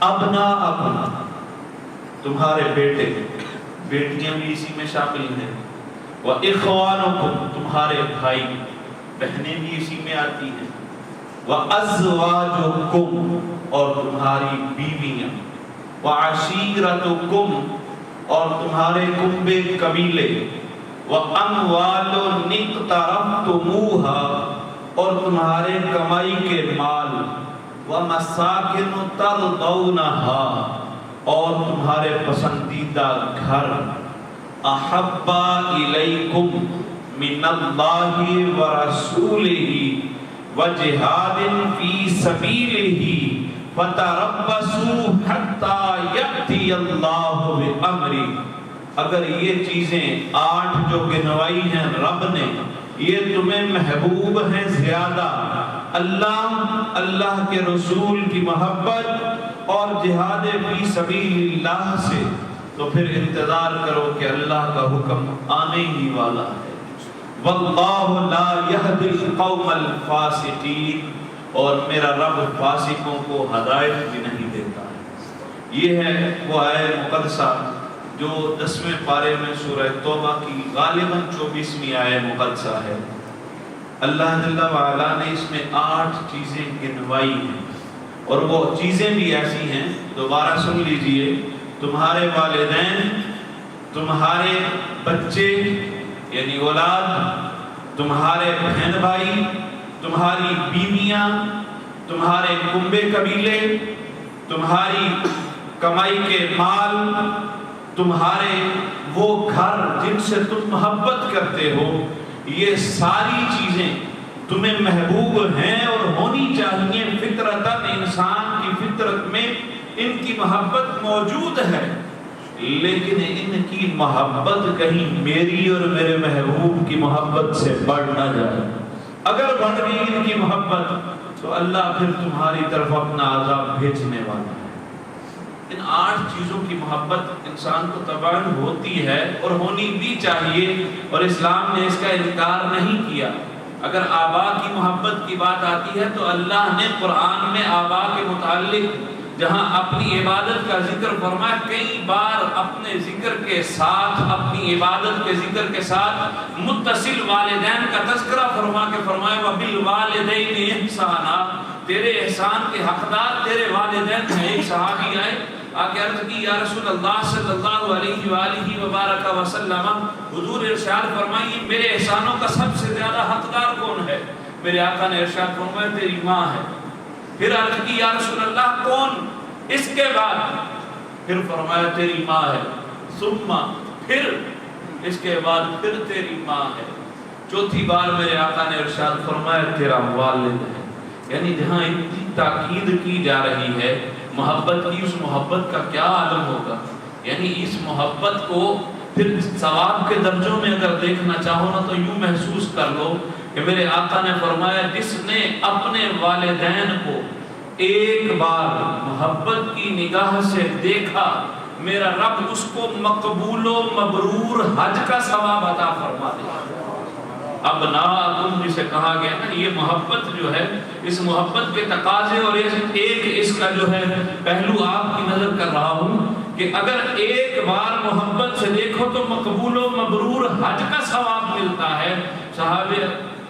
[SPEAKER 6] ابناءکم، تمہارے بیٹے، بیٹیاں بھی اسی میں شامل ہیں، وَإِخْوَانُكُمْ، تمہارے بھائی بہنیں بھی اسی میں آتی ہیں، وَأَزْوَاجُكُمْ، اور تمہاری بیویاں، وَعَشِيرَتُكُمْ، اور تمہارے کنبے قبیلے، وَأَمْوَالٌ اقْتَرَفْتُمُوهَا، اور تمہارے کمائی کے مال، وَمَسَاكِنُ تَرْضَوْنَهَا، اور تمہارے پسندیدہ گھر، أَحَبَّ إِلَيْكُمْ مِنَ اللَّهِ وَرَسُولِهِ وَجِهَادٍ فِي سَبِيلِهِ فَتَرَبَّصُوا حَتَّى يَأْتِيَ اللَّهُ بِأَمْرِهِ۔ اگر یہ چیزیں 8 جو گنوائی ہیں رب نے، یہ تمہیں محبوب ہیں زیادہ، اللہ کے رسول کی محبت اور جہاد فی سبیل اللہ سے، تو پھر انتظار کرو کہ اللہ کا حکم آنے ہی والا ہے۔ واللہ لا یہدی القوم الفاسقین، اور میرا رب فاسقوں کو ہدایت بھی نہیں دیتا ہے۔ یہ ہے وہ آیت مقدسہ جو 10ویں پارے میں سورہ توبہ کی غالباً 24ویں آیت مقدسہ ہے۔ اللہ جل وعلا نے اس میں 8 چیزیں گنوائی ہیں، اور وہ چیزیں بھی ایسی ہیں، دوبارہ سن لیجئے، تمہارے والدین، تمہارے بچے یعنی اولاد، تمہارے بہن بھائی، تمہاری بیویاں، تمہارے کنبے قبیلے، تمہاری کمائی کے مال، تمہارے وہ گھر جن سے تم محبت کرتے ہو، یہ ساری چیزیں تمہیں محبوب ہیں اور ہونی چاہیے۔ فطرتاً انسان کی فطرت میں ان کی محبت موجود ہے، لیکن ان کی محبت کہیں میری اور میرے محبوب کی محبت سے بڑھ نہ جائے۔ اگر بڑھ گئی ان کی محبت تو اللہ پھر تمہاری طرف اپنا عذاب بھیجنے والا ہے۔ ان 8 چیزوں کی محبت انسان کو طبعاً ہوتی ہے اور ہونی بھی چاہیے، اور اسلام نے اس کا انکار نہیں کیا۔ اگر آبا کی محبت کی بات آتی ہے تو اللہ نے قرآن میں آبا کے متعلق جہاں اپنی عبادت کا ذکر فرمایا، کئی بار اپنے ذکر کے ساتھ، اپنی عبادت کے ذکر کے ساتھ متصل والدین کا تذکرہ فرما کے فرمایا وَبِالْوَالِدَيْنِ إِحْسَانًا، تیرے احسان کے حقدار تیرے والدین ہیں۔ ایک صحابی آئے، آکے عرض کی یا رسول اللہ صلی اللہ علیہ وآلہ وبارک وسلم، حضور ارشاد فرمائیے میرے احسانوں کا سب سے زیادہ حقدار کون ہے؟ میرے آقا نے ارشاد فرمایا تیری ماں ہے۔ پھر عرض کی یا رسول اللہ کون؟ اس کے بعد پھر فرمایا تیری ماں ہے، ثم پھر اس کے بعد پھر تیری ماں ہے، چوتھی بار میرے آقا نے ارشاد فرمایا تیرا والد ہے۔ یعنی جہاں اتنی تاکید کی جا رہی ہے محبت کی، اس محبت کا کیا عالم ہوگا؟ یعنی اس محبت کو پھر ثواب کے درجوں میں اگر دیکھنا چاہو نا تو یوں محسوس کر لو کہ میرے آقا نے فرمایا جس نے اپنے والدین کو ایک بار محبت کی نگاہ سے دیکھا، میرا رب اس کو مقبول و مبرور حج کا ثواب عطا فرما دے۔ ابناءکم جسے کہا گیا نا، یہ محبت جو ہے، اس محبت کے تقاضے اور ایک اس کا جو ہے پہلو آپ کی نظر کر رہا ہوں کہ اگر ایک بار محبت سے دیکھو تو مقبول و مبرور حج کا ثواب ملتا ہے۔ صحابہ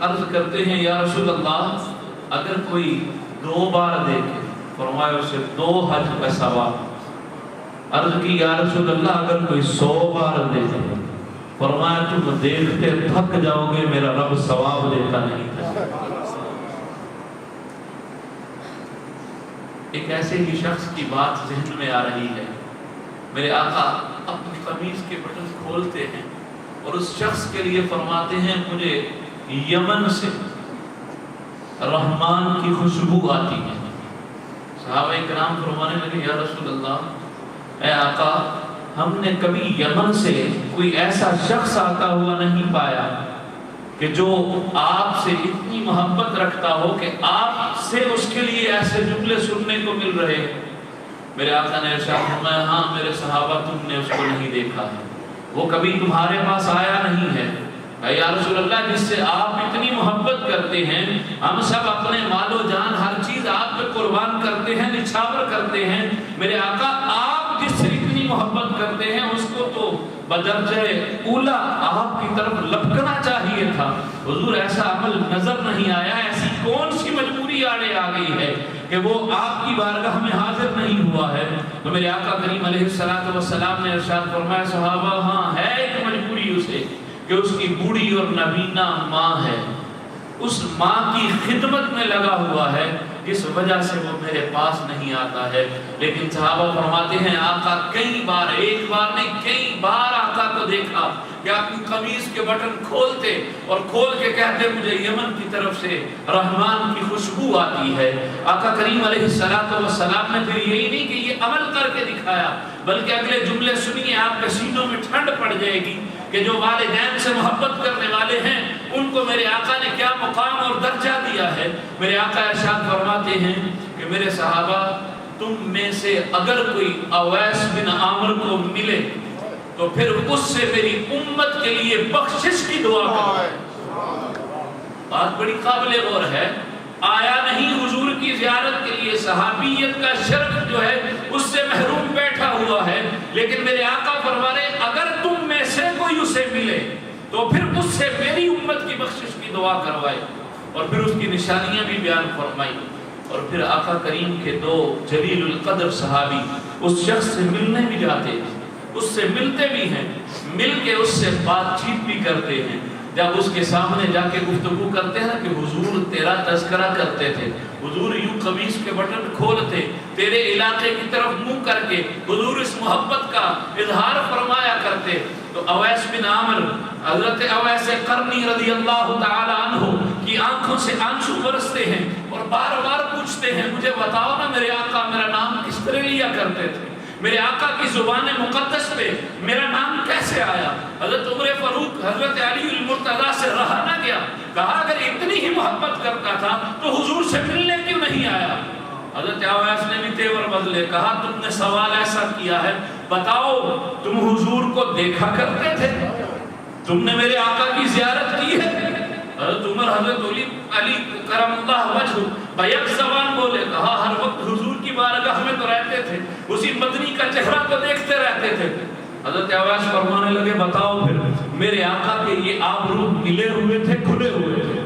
[SPEAKER 6] عرض کرتے ہیں یا رسول اللہ اگر کوئی 2 بار دیکھے، فرمایا اسے 2 حج کا ثواب۔ عرض کی یا رسول اللہ اگر کوئی 100 بار دیکھے، فرمایا تم دیکھتے تھک جاؤ گے، میرا رب ثواب دیتا نہیں تھا۔ ایک ایسے ہی شخص کی بات ذہن میں آ رہی ہے، میرے آقا اپنی قمیض کے بٹن کھولتے ہیں اور اس شخص کے لیے فرماتے ہیں مجھے یمن سے رحمان کی خوشبو آتی ہے۔ صحابہ کرام فرمانے لگے یا رسول اللہ، اے آقا، ہم نے کبھی یمن سے کوئی ایسا شخص آتا ہوا نہیں پایا کہ جو آپ سے اتنی محبت رکھتا ہو کہ آپ سے اس کے لیے ایسے جملے سننے کو مل رہے۔ میرے آقا نے ارشاد فرمایا ہاں میرے صحابہ، تم نے اس کو نہیں دیکھا ہے، وہ کبھی تمہارے پاس آیا نہیں ہے۔ یا رسول اللہ، جس سے آپ اتنی محبت کرتے ہیں، ہم سب اپنے مال و جان ہر چیز آپ پہ قربان کرتے ہیں، نچھاور کرتے ہیں، میرے آقا آپ جس سے اتنی محبت کرتے ہیں اس کو تو بدرجہ اولا آپ کی طرف لپکنا چاہیے تھا۔ حضور ایسا عمل نظر نہیں آیا، ایسی کون سی مجبوری آڑے آ گئی ہے کہ وہ آپ کی بارگاہ میں حاضر نہیں ہوا ہے؟ تو میرے آقا کریم علیہ السلام نے ارشاد فرمایا صحابہ ہاں ہے ایک مجبوری اسے کہ اس کی بوڑھی اور نبینا ماں ہے، اس ماں کی خدمت میں لگا ہوا ہے جس وجہ سے وہ میرے پاس نہیں آتا ہے۔ لیکن صحابہ فرماتے ہیں آقا کئی بار، ایک بار نہیں کئی بار آقا کو دیکھا کہ اپنی قمیض کے بٹن کھولتے اور کھول کے کہتے مجھے یمن کی طرف سے رحمان کی خوشبو آتی ہے۔ آقا کریم علیہ السلام نے پھر یہی نہیں کہ یہ عمل کر کے دکھایا، بلکہ اگلے جملے سنیے، آپ کے سینوں میں ٹھنڈ پڑ جائے گی کہ جو والدین سے محبت کرنے والے ہیں ان کو میرے آقا نے کیا مقام اور درجہ دیا ہے۔ میرے آقا ارشاد فرماتے ہیں کہ میرے صحابہ، تم میں سے اگر کوئی اویس بن عامر کو ملے تو پھر اس سے میری امت کے لیے بخشش کی دعا کرو۔ بات بڑی قابل غور ہے، آیا نہیں حضور کی زیارت کے لیے، صحابیت کا شرف جو ہے اس سے محروم بیٹھا ہوا ہے، لیکن میرے آقا فرمانے اگر تم میں سے کوئی اسے ملے تو پھر اس سے میری امت کی بخشش کی دعا کروائے، اور پھر اس کی نشانیاں بھی بیان فرمائی۔ اور پھر آقا کریم کے دو جلیل القدر صحابی اس شخص سے ملنے بھی جاتے ہیں، اس سے ملتے بھی ہیں، مل کے اس سے بات چیت بھی کرتے ہیں۔ جب اس کے سامنے جا کے گفتگو کرتے ہیں کہ حضور تیرا تذکرہ کرتے تھے، حضور یوں قمیص کے بٹن کھولتے تیرے علاقے کی طرف منہ کر کے حضور اس محبت کا اظہار فرمایا کرتے، تو اویس بن عامر، حضرت اویس قرنی رضی اللہ تعالی عنہ کی آنکھوں سے آنسو برستے ہیں اور بار بار پوچھتے ہیں مجھے بتاؤ نا میرے آقا میرا نام کس طرح لیا کرتے تھے، میرے آقا کی زبان مقدس پہ میرا نام کیسے آیا؟ حضرت عمر فاروق حضرت علی المرتضیٰ سے رہا نہ گیا، کہا اگر اتنی ہی محبت کرتا تھا تو حضور سے ملنے کیوں نہیں آیا؟ حضرت اویس نے بھی تیور بدلے، کہا تم نے سوال ایسا کیا ہے، بتاؤ تم حضور کو دیکھا کرتے تھے، تم نے میرے آقا کی زیارت کی ہے؟ حضرت عمر حضرت علی کرم اللہ وجہ بیک زبان بولے، کہا ہر وقت حضور کی بارگاہ میں تو رہتے تھے، اسی مدنی کا چہرہ تو دیکھتے رہتے تھے۔ حضرت اویس فرمانے لگے بتاؤ پھر میرے آقا کے یہ آبرو ملے ہوئے تھے کھلے ہوئے تھے؟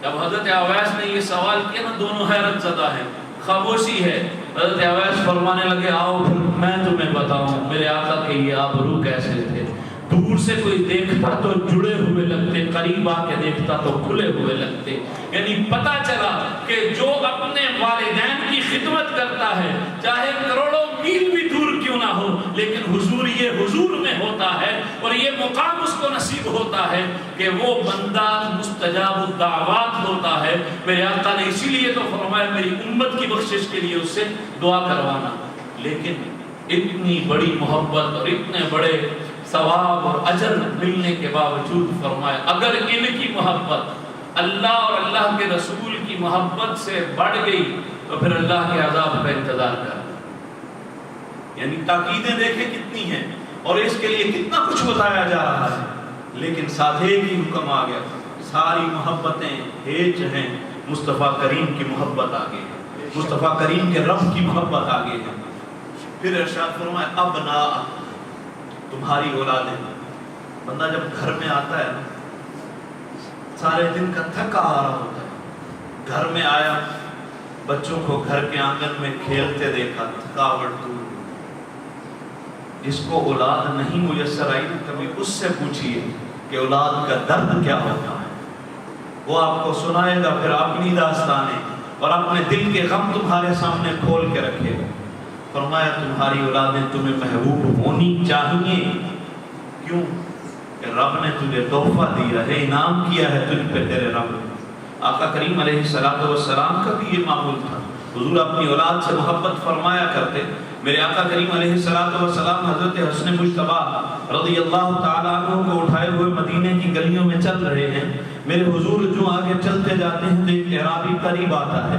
[SPEAKER 6] جب حضرت اویس نے یہ سوال کیا نا دونوں حیرت زدہ ہیں، خاموشی ہے۔ حضرت اویس فرمانے لگے آؤ پھر میں تمہیں بتاؤں میرے آقا کے یہ آبرو کیسے تھے۔ دور سے کوئی دیکھتا تو جڑے ہوئے لگتے، قریب آ کے دیکھتا تو کھلے ہوئے لگتے، یعنی پتا چلا کہ جو اپنے والدین کی خدمت کرتا ہے چاہے کروڑوں میل بھی دور کیوں نہ ہو، لیکن حضور یہ حضور میں ہوتا ہے اور یہ مقام اس کو نصیب ہوتا ہے کہ وہ بندہ مستجاب الدعوات ہوتا ہے۔ میرے آقا نے اسی لیے تو فرمایا میری امت کی بخشش کے لیے اس سے دعا کروانا۔ لیکن اتنی بڑی محبت اور اتنے بڑے ثواب اور اجر ملنے کے باوجود فرمایا اگر ان کی محبت اللہ اور اللہ کے رسول کی محبت سے بڑھ گئی تو پھر اللہ کے عذاب کا انتظار کر۔
[SPEAKER 3] یعنی تاکیدیں دیکھیں کتنی ہیں اور اس کے لیے کتنا کچھ بتایا جا رہا ہے، لیکن ساتھ ہی حکم آ گیا، ساری محبتیں ہیچ ہیں، مصطفیٰ کریم کی محبت آگے ہے، مصطفیٰ کریم کے رب کی محبت آگے ہے۔ پھر ارشاد فرمایا ابنا، تمہاری اولادیں۔ بندہ جب گھر میں آتا ہے سارے دن کا تھکا آ رہا ہوتا ہے، گھر میں آیا بچوں کو گھر کے آنگن میں کھیلتے دیکھا، تھکاوٹ دور۔ جس کو اولاد نہیں میسر آئی کبھی اس سے پوچھئے کہ اولاد کا درد کیا ہوتا ہے، وہ آپ کو سنائے گا پھر اپنی داستانیں اور اپنے دل کے غم تمہارے سامنے کھول کے رکھے گا۔ فرمایا تمہاری اولادیں تمہیں محبوب ہونی چاہیے، کیوں کہ رب نے تجھے تحفہ دیا ہے، انعام کیا ہے تجھ پہ تیرے رب نے۔
[SPEAKER 6] آقا کریم علیہ السلام کا بھی یہ معمول تھا. حضور اپنی اولاد سے محبت فرمایا کرتے. میرے آقا کریم علیہ السلام حضرت حسن مجتبیٰ رضی اللہ تعالیٰ عنہ کو اٹھائے ہوئے مدینے کی گلیوں میں چل رہے ہیں. میرے حضور جو آگے چلتے جاتے ہیں تو ایک اعرابی قریب آتا ہے,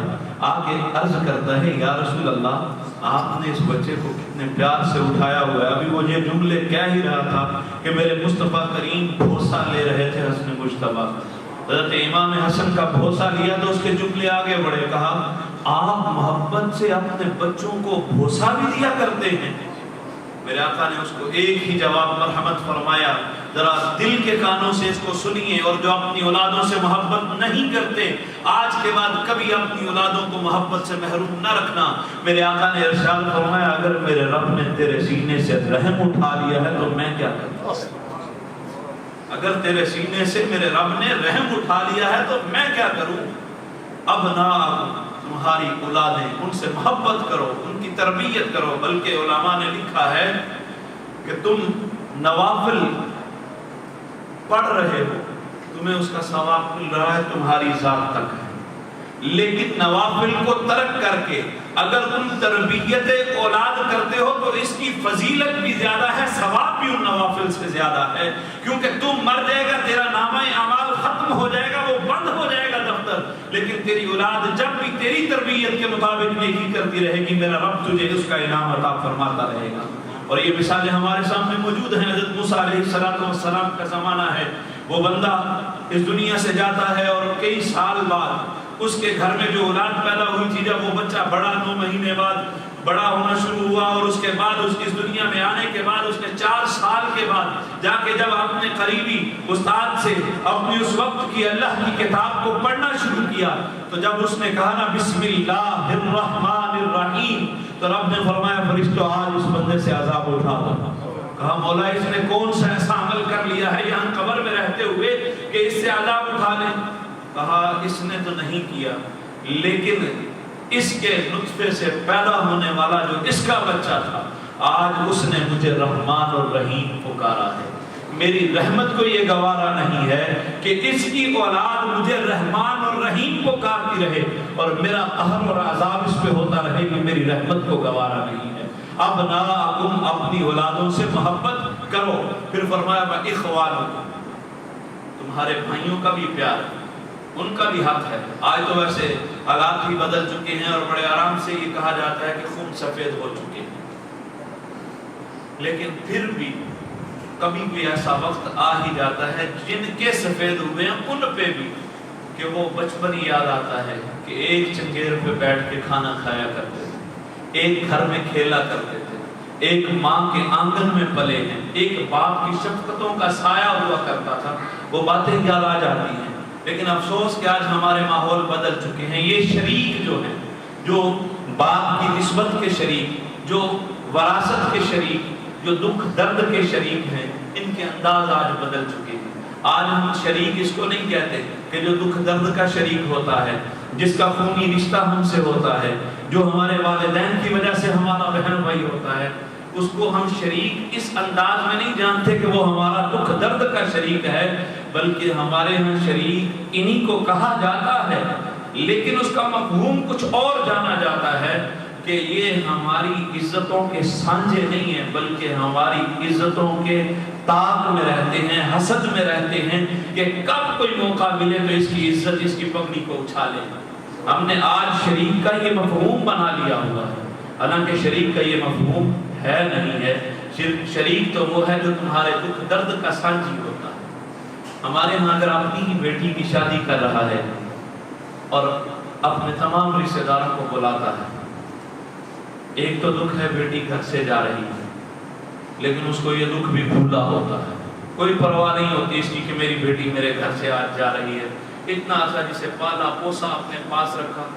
[SPEAKER 6] آگے عرض کرتا ہے یا رسول اللہ آپ نے اس بچے کو کتنے پیار سے اٹھایا ہوا ہے. ابھی وہ یہ جملے کہہ ہی رہا تھا کہ میرے مصطفیٰ کریم بھوسا لے رہے تھے حسن مجتبیٰ. حضرت امام حسن کا بھوسا لیا تو اس کے جملے آگے بڑھے. کہا آپ محبت سے اپنے بچوں کو بھوسا بھی دیا کرتے ہیں؟ میرے آقا نے اس کو ایک ہی جواب مرحمت فرمایا, ذرا دل کے کانوں سے اس کو سنیے, اور جو اپنی اولادوں سے محبت نہیں کرتے آج کے بعد کبھی اپنی اولادوں کو محبت سے محروم نہ رکھنا. میرے آقا نے ارشاد فرمایا اگر میرے رب نے تیرے سینے سے رحم اٹھا لیا ہے تو میں کیا کروں؟ اگر تیرے سینے سے میرے رب نے رحم اٹھا لیا ہے تو میں کیا کروں؟ اب نہ تمہاری اولادیں, ان سے محبت کرو, ان کی تربیت کرو. بلکہ علماء نے لکھا ہے کہ تم نوافل پڑھ رہے ہو, تمہیں اس کا ثواب مل رہا ہے, تمہاری ذات تک ہے. لیکن نوافل کو ترک کر کے اگر تم تربیت اولاد کرتے ہو تو اس کی فضیلت بھی زیادہ ہے, ثواب بھی ان نوافل سے زیادہ ہے. کیونکہ تم مر جائے گا, تیرا نامہ اعمال ختم ہو جائے گا, وہ بند ہو جائے گا دفتر, لیکن تیری اولاد جب بھی تیری تربیت کے مطابق نیکی کرتی رہے گی, میرا رب تجھے اس کا انعام عطا فرماتا رہے گا. اور یہ مثالیں ہمارے سامنے موجود ہیں. حضرت موسیٰ علیہ السلام کا زمانہ ہے, وہ بندہ اس دنیا سے جاتا ہے اور کئی سال بعد اس کے گھر میں جو اولاد پیدا ہوئی تھی, جب وہ بچہ بڑا 9 مہینے بعد بڑا ہونا شروع ہوا, اور اس کے بعد اس دنیا میں آنے کے بعد اس نے 4 سال کے بعد جا کے جب اپنے قریبی استاد سے اپنی اس وقت کی اللہ کی کتاب کو پڑھنا شروع کیا, تو جب اس نے کہا نا بسم اللہ الرحمن الرحیم, تو رب نے فرمایا فرشتوں آج اس بندے سے عذاب اٹھا دو. کہا مولا اس نے کون سا ایسا عمل کر لیا ہے یہاں قبر میں رہتے ہوئے کہ اس سے عذاب اٹھا لیں؟ کہا اس نے تو نہیں کیا, لیکن اس کے نطفے سے پیدا ہونے والا جو اس کا بچہ تھا, آج اس نے مجھے رحمان اور رحیم پکارا ہے. میری رحمت کو یہ گوارا نہیں ہے کہ اس کی اولاد مجھے رحمان اور رحیم پکارتی رہے, اور میرا قہر اور عذاب اس پہ ہوتا رہے کہ میری رحمت کو گوارا نہیں ہے. اب نہ تم اپنی اولادوں سے محبت کرو. پھر فرمایا اخوانکم, تمہارے بھائیوں کا بھی پیار, ان کا بھی حق ہے. آج تو ویسے حالات بھی بدل چکے ہیں اور بڑے آرام سے یہ کہا جاتا ہے کہ خون سفید ہو چکے ہیں, لیکن پھر بھی کبھی بھی ایسا وقت آ ہی جاتا ہے جن کے سفید ہوئے ہیں ان پہ بھی کہ وہ بچپن یاد آتا ہے کہ ایک چنگیر پہ بیٹھ کے کھانا کھایا کرتے تھے, ایک گھر میں کھیلا کرتے تھے, ایک ماں کے آنگن میں پلے ہیں, ایک باپ کی شفقتوں کا سایہ ہوا کرتا تھا. وہ باتیں یاد آ جاتی ہیں. لیکن افسوس کہ آج ہمارے ماحول بدل چکے ہیں. یہ شریک جو ہیں, جو باپ کی نسبت کے شریک, جو وراثت کے شریک, جو دکھ درد کے شریک ہیں, ان کے انداز آج بدل چکے ہیں. آج ہم شریک اس کو نہیں کہتے کہ جو دکھ درد کا شریک ہوتا ہے, جس کا خونی رشتہ ہم سے ہوتا ہے, جو ہمارے والدین کی وجہ سے ہمارا بہن بھائی ہوتا ہے, اس کو ہم شریک اس انداز میں نہیں جانتے کہ وہ ہمارا دکھ درد کا شریک ہے, بلکہ ہمارے ہاں شریک انہی کو کہا جاتا ہے, لیکن اس کا مفہوم کچھ اور جانا جاتا ہے کہ یہ ہماری عزتوں کے سانجے نہیں ہیں, بلکہ ہماری عزتوں کے تاک میں رہتے ہیں, حسد میں رہتے ہیں کہ کب کوئی موقع ملے تو اس کی عزت, اس کی پگڑی کو اچھالے. ہم نے آج شریک کا یہ مفہوم بنا لیا ہوا ہے, حالانکہ شریک کا یہ مفہوم ہے نہیں ہے. شریک تو وہ ہے جو تمہارے دکھ درد کا سانجی ہوتا ہے. ہمارے ہاں اگر اپنی ہی بیٹی کی شادی کر رہا ہے اور اپنے تمام رشتہ داروں کو بلاتا ہے, ایک تو دکھ ہے بیٹی گھر سے جا رہی ہے, لیکن اس کو یہ دکھ بھی بھولا ہوتا ہے. کوئی پرواہ نہیں ہوتی اس کی کہ میری بیٹی میرے گھر سے آج جا رہی ہے. اتنا عرصہ جسے پالا پوسا اپنے پاس رکھا,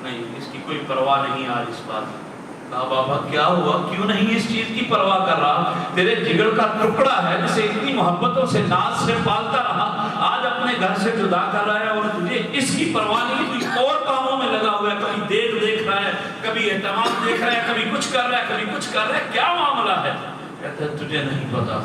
[SPEAKER 6] نہیں, اس کی کوئی پرواہ نہیں آج اس بات کی. کہا بابا کیا ہوا, کیوں نہیں اس چیز کی پرواہ کر رہا؟ تیرے جگر کا ٹکڑا ہے جسے اتنی محبتوں سے ناز سے پالتا رہا, آج اپنے گھر سے جدا کر رہا ہے اور تجھے اس کی پرواہ نہیں. کوئی اور کاموں میں لگا ہوا ہے, کبھی دیکھ رہا ہے, کبھی اہتمام دیکھ رہا ہے, کبھی کچھ کر رہا ہے, کبھی کچھ کر رہا ہے. کیا معاملہ ہے؟ کہتا ہے تجھے نہیں پتا,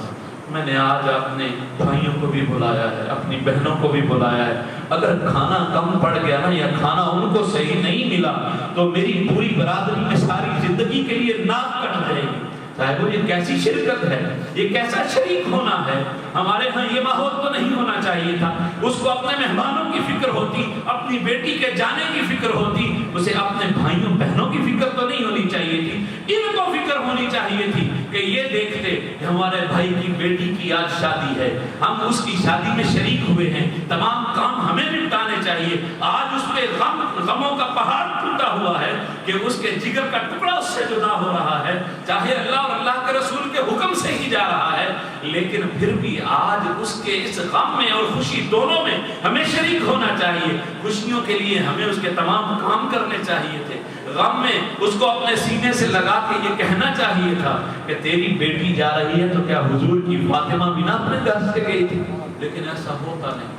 [SPEAKER 6] میں نے آج اپنے بھائیوں کو بھی بلایا ہے، اپنی بہنوں کو بھی بلایا ہے، اگر کھانا کم پڑ گیا نا یا کھانا ان کو صحیح نہیں ملا تو میری پوری برادری میں ساری زندگی کے لیے ناک کٹ جائے گی۔ صاحب یہ کیسی شرکت ہے، یہ کیسا شریک ہونا ہے؟ ہمارے ہاں یہ ماحول تو نہیں ہونا چاہیے تھا۔ اس کو اپنے مہمانوں کی فکر ہوتی، اپنی بیٹی کے جانے کی فکر ہوتی، اسے اپنے بھائیوں بہنوں کی فکر تو نہیں ہونی چاہیے تھی، ان کو فکر ہونی چاہیے تھی کہ یہ دیکھتے کہ ہمارے بھائی کی بیٹی کی آج شادی ہے، ہم اس کی شادی میں شریک ہوئے ہیں، تمام کام ہمیں نپٹانے چاہیے۔ آج اس پہ غموں کا پہاڑ ٹوٹا ہوا ہے کہ اس کے جگر کا ٹکڑا اس سے جدا ہو رہا ہے، چاہے اللہ اور اللہ کے رسول کے حکم سے ہی جا رہا ہے، لیکن پھر بھی آج اس کے اس غم میں اور خوشی دونوں میں ہمیں شریک ہونا چاہیے۔ خوشیوں کے لیے ہمیں اس کے تمام کام کرنے چاہیے تھے، غم میں اس کو اپنے سینے سے لگا کے یہ کہنا چاہیے تھا کہ تیری بیٹی جا رہی ہے تو کیا حضور کی فاطمہ بھی نہ اپنے گھر سے گئی تھی؟ لیکن ایسا ہوتا نہیں،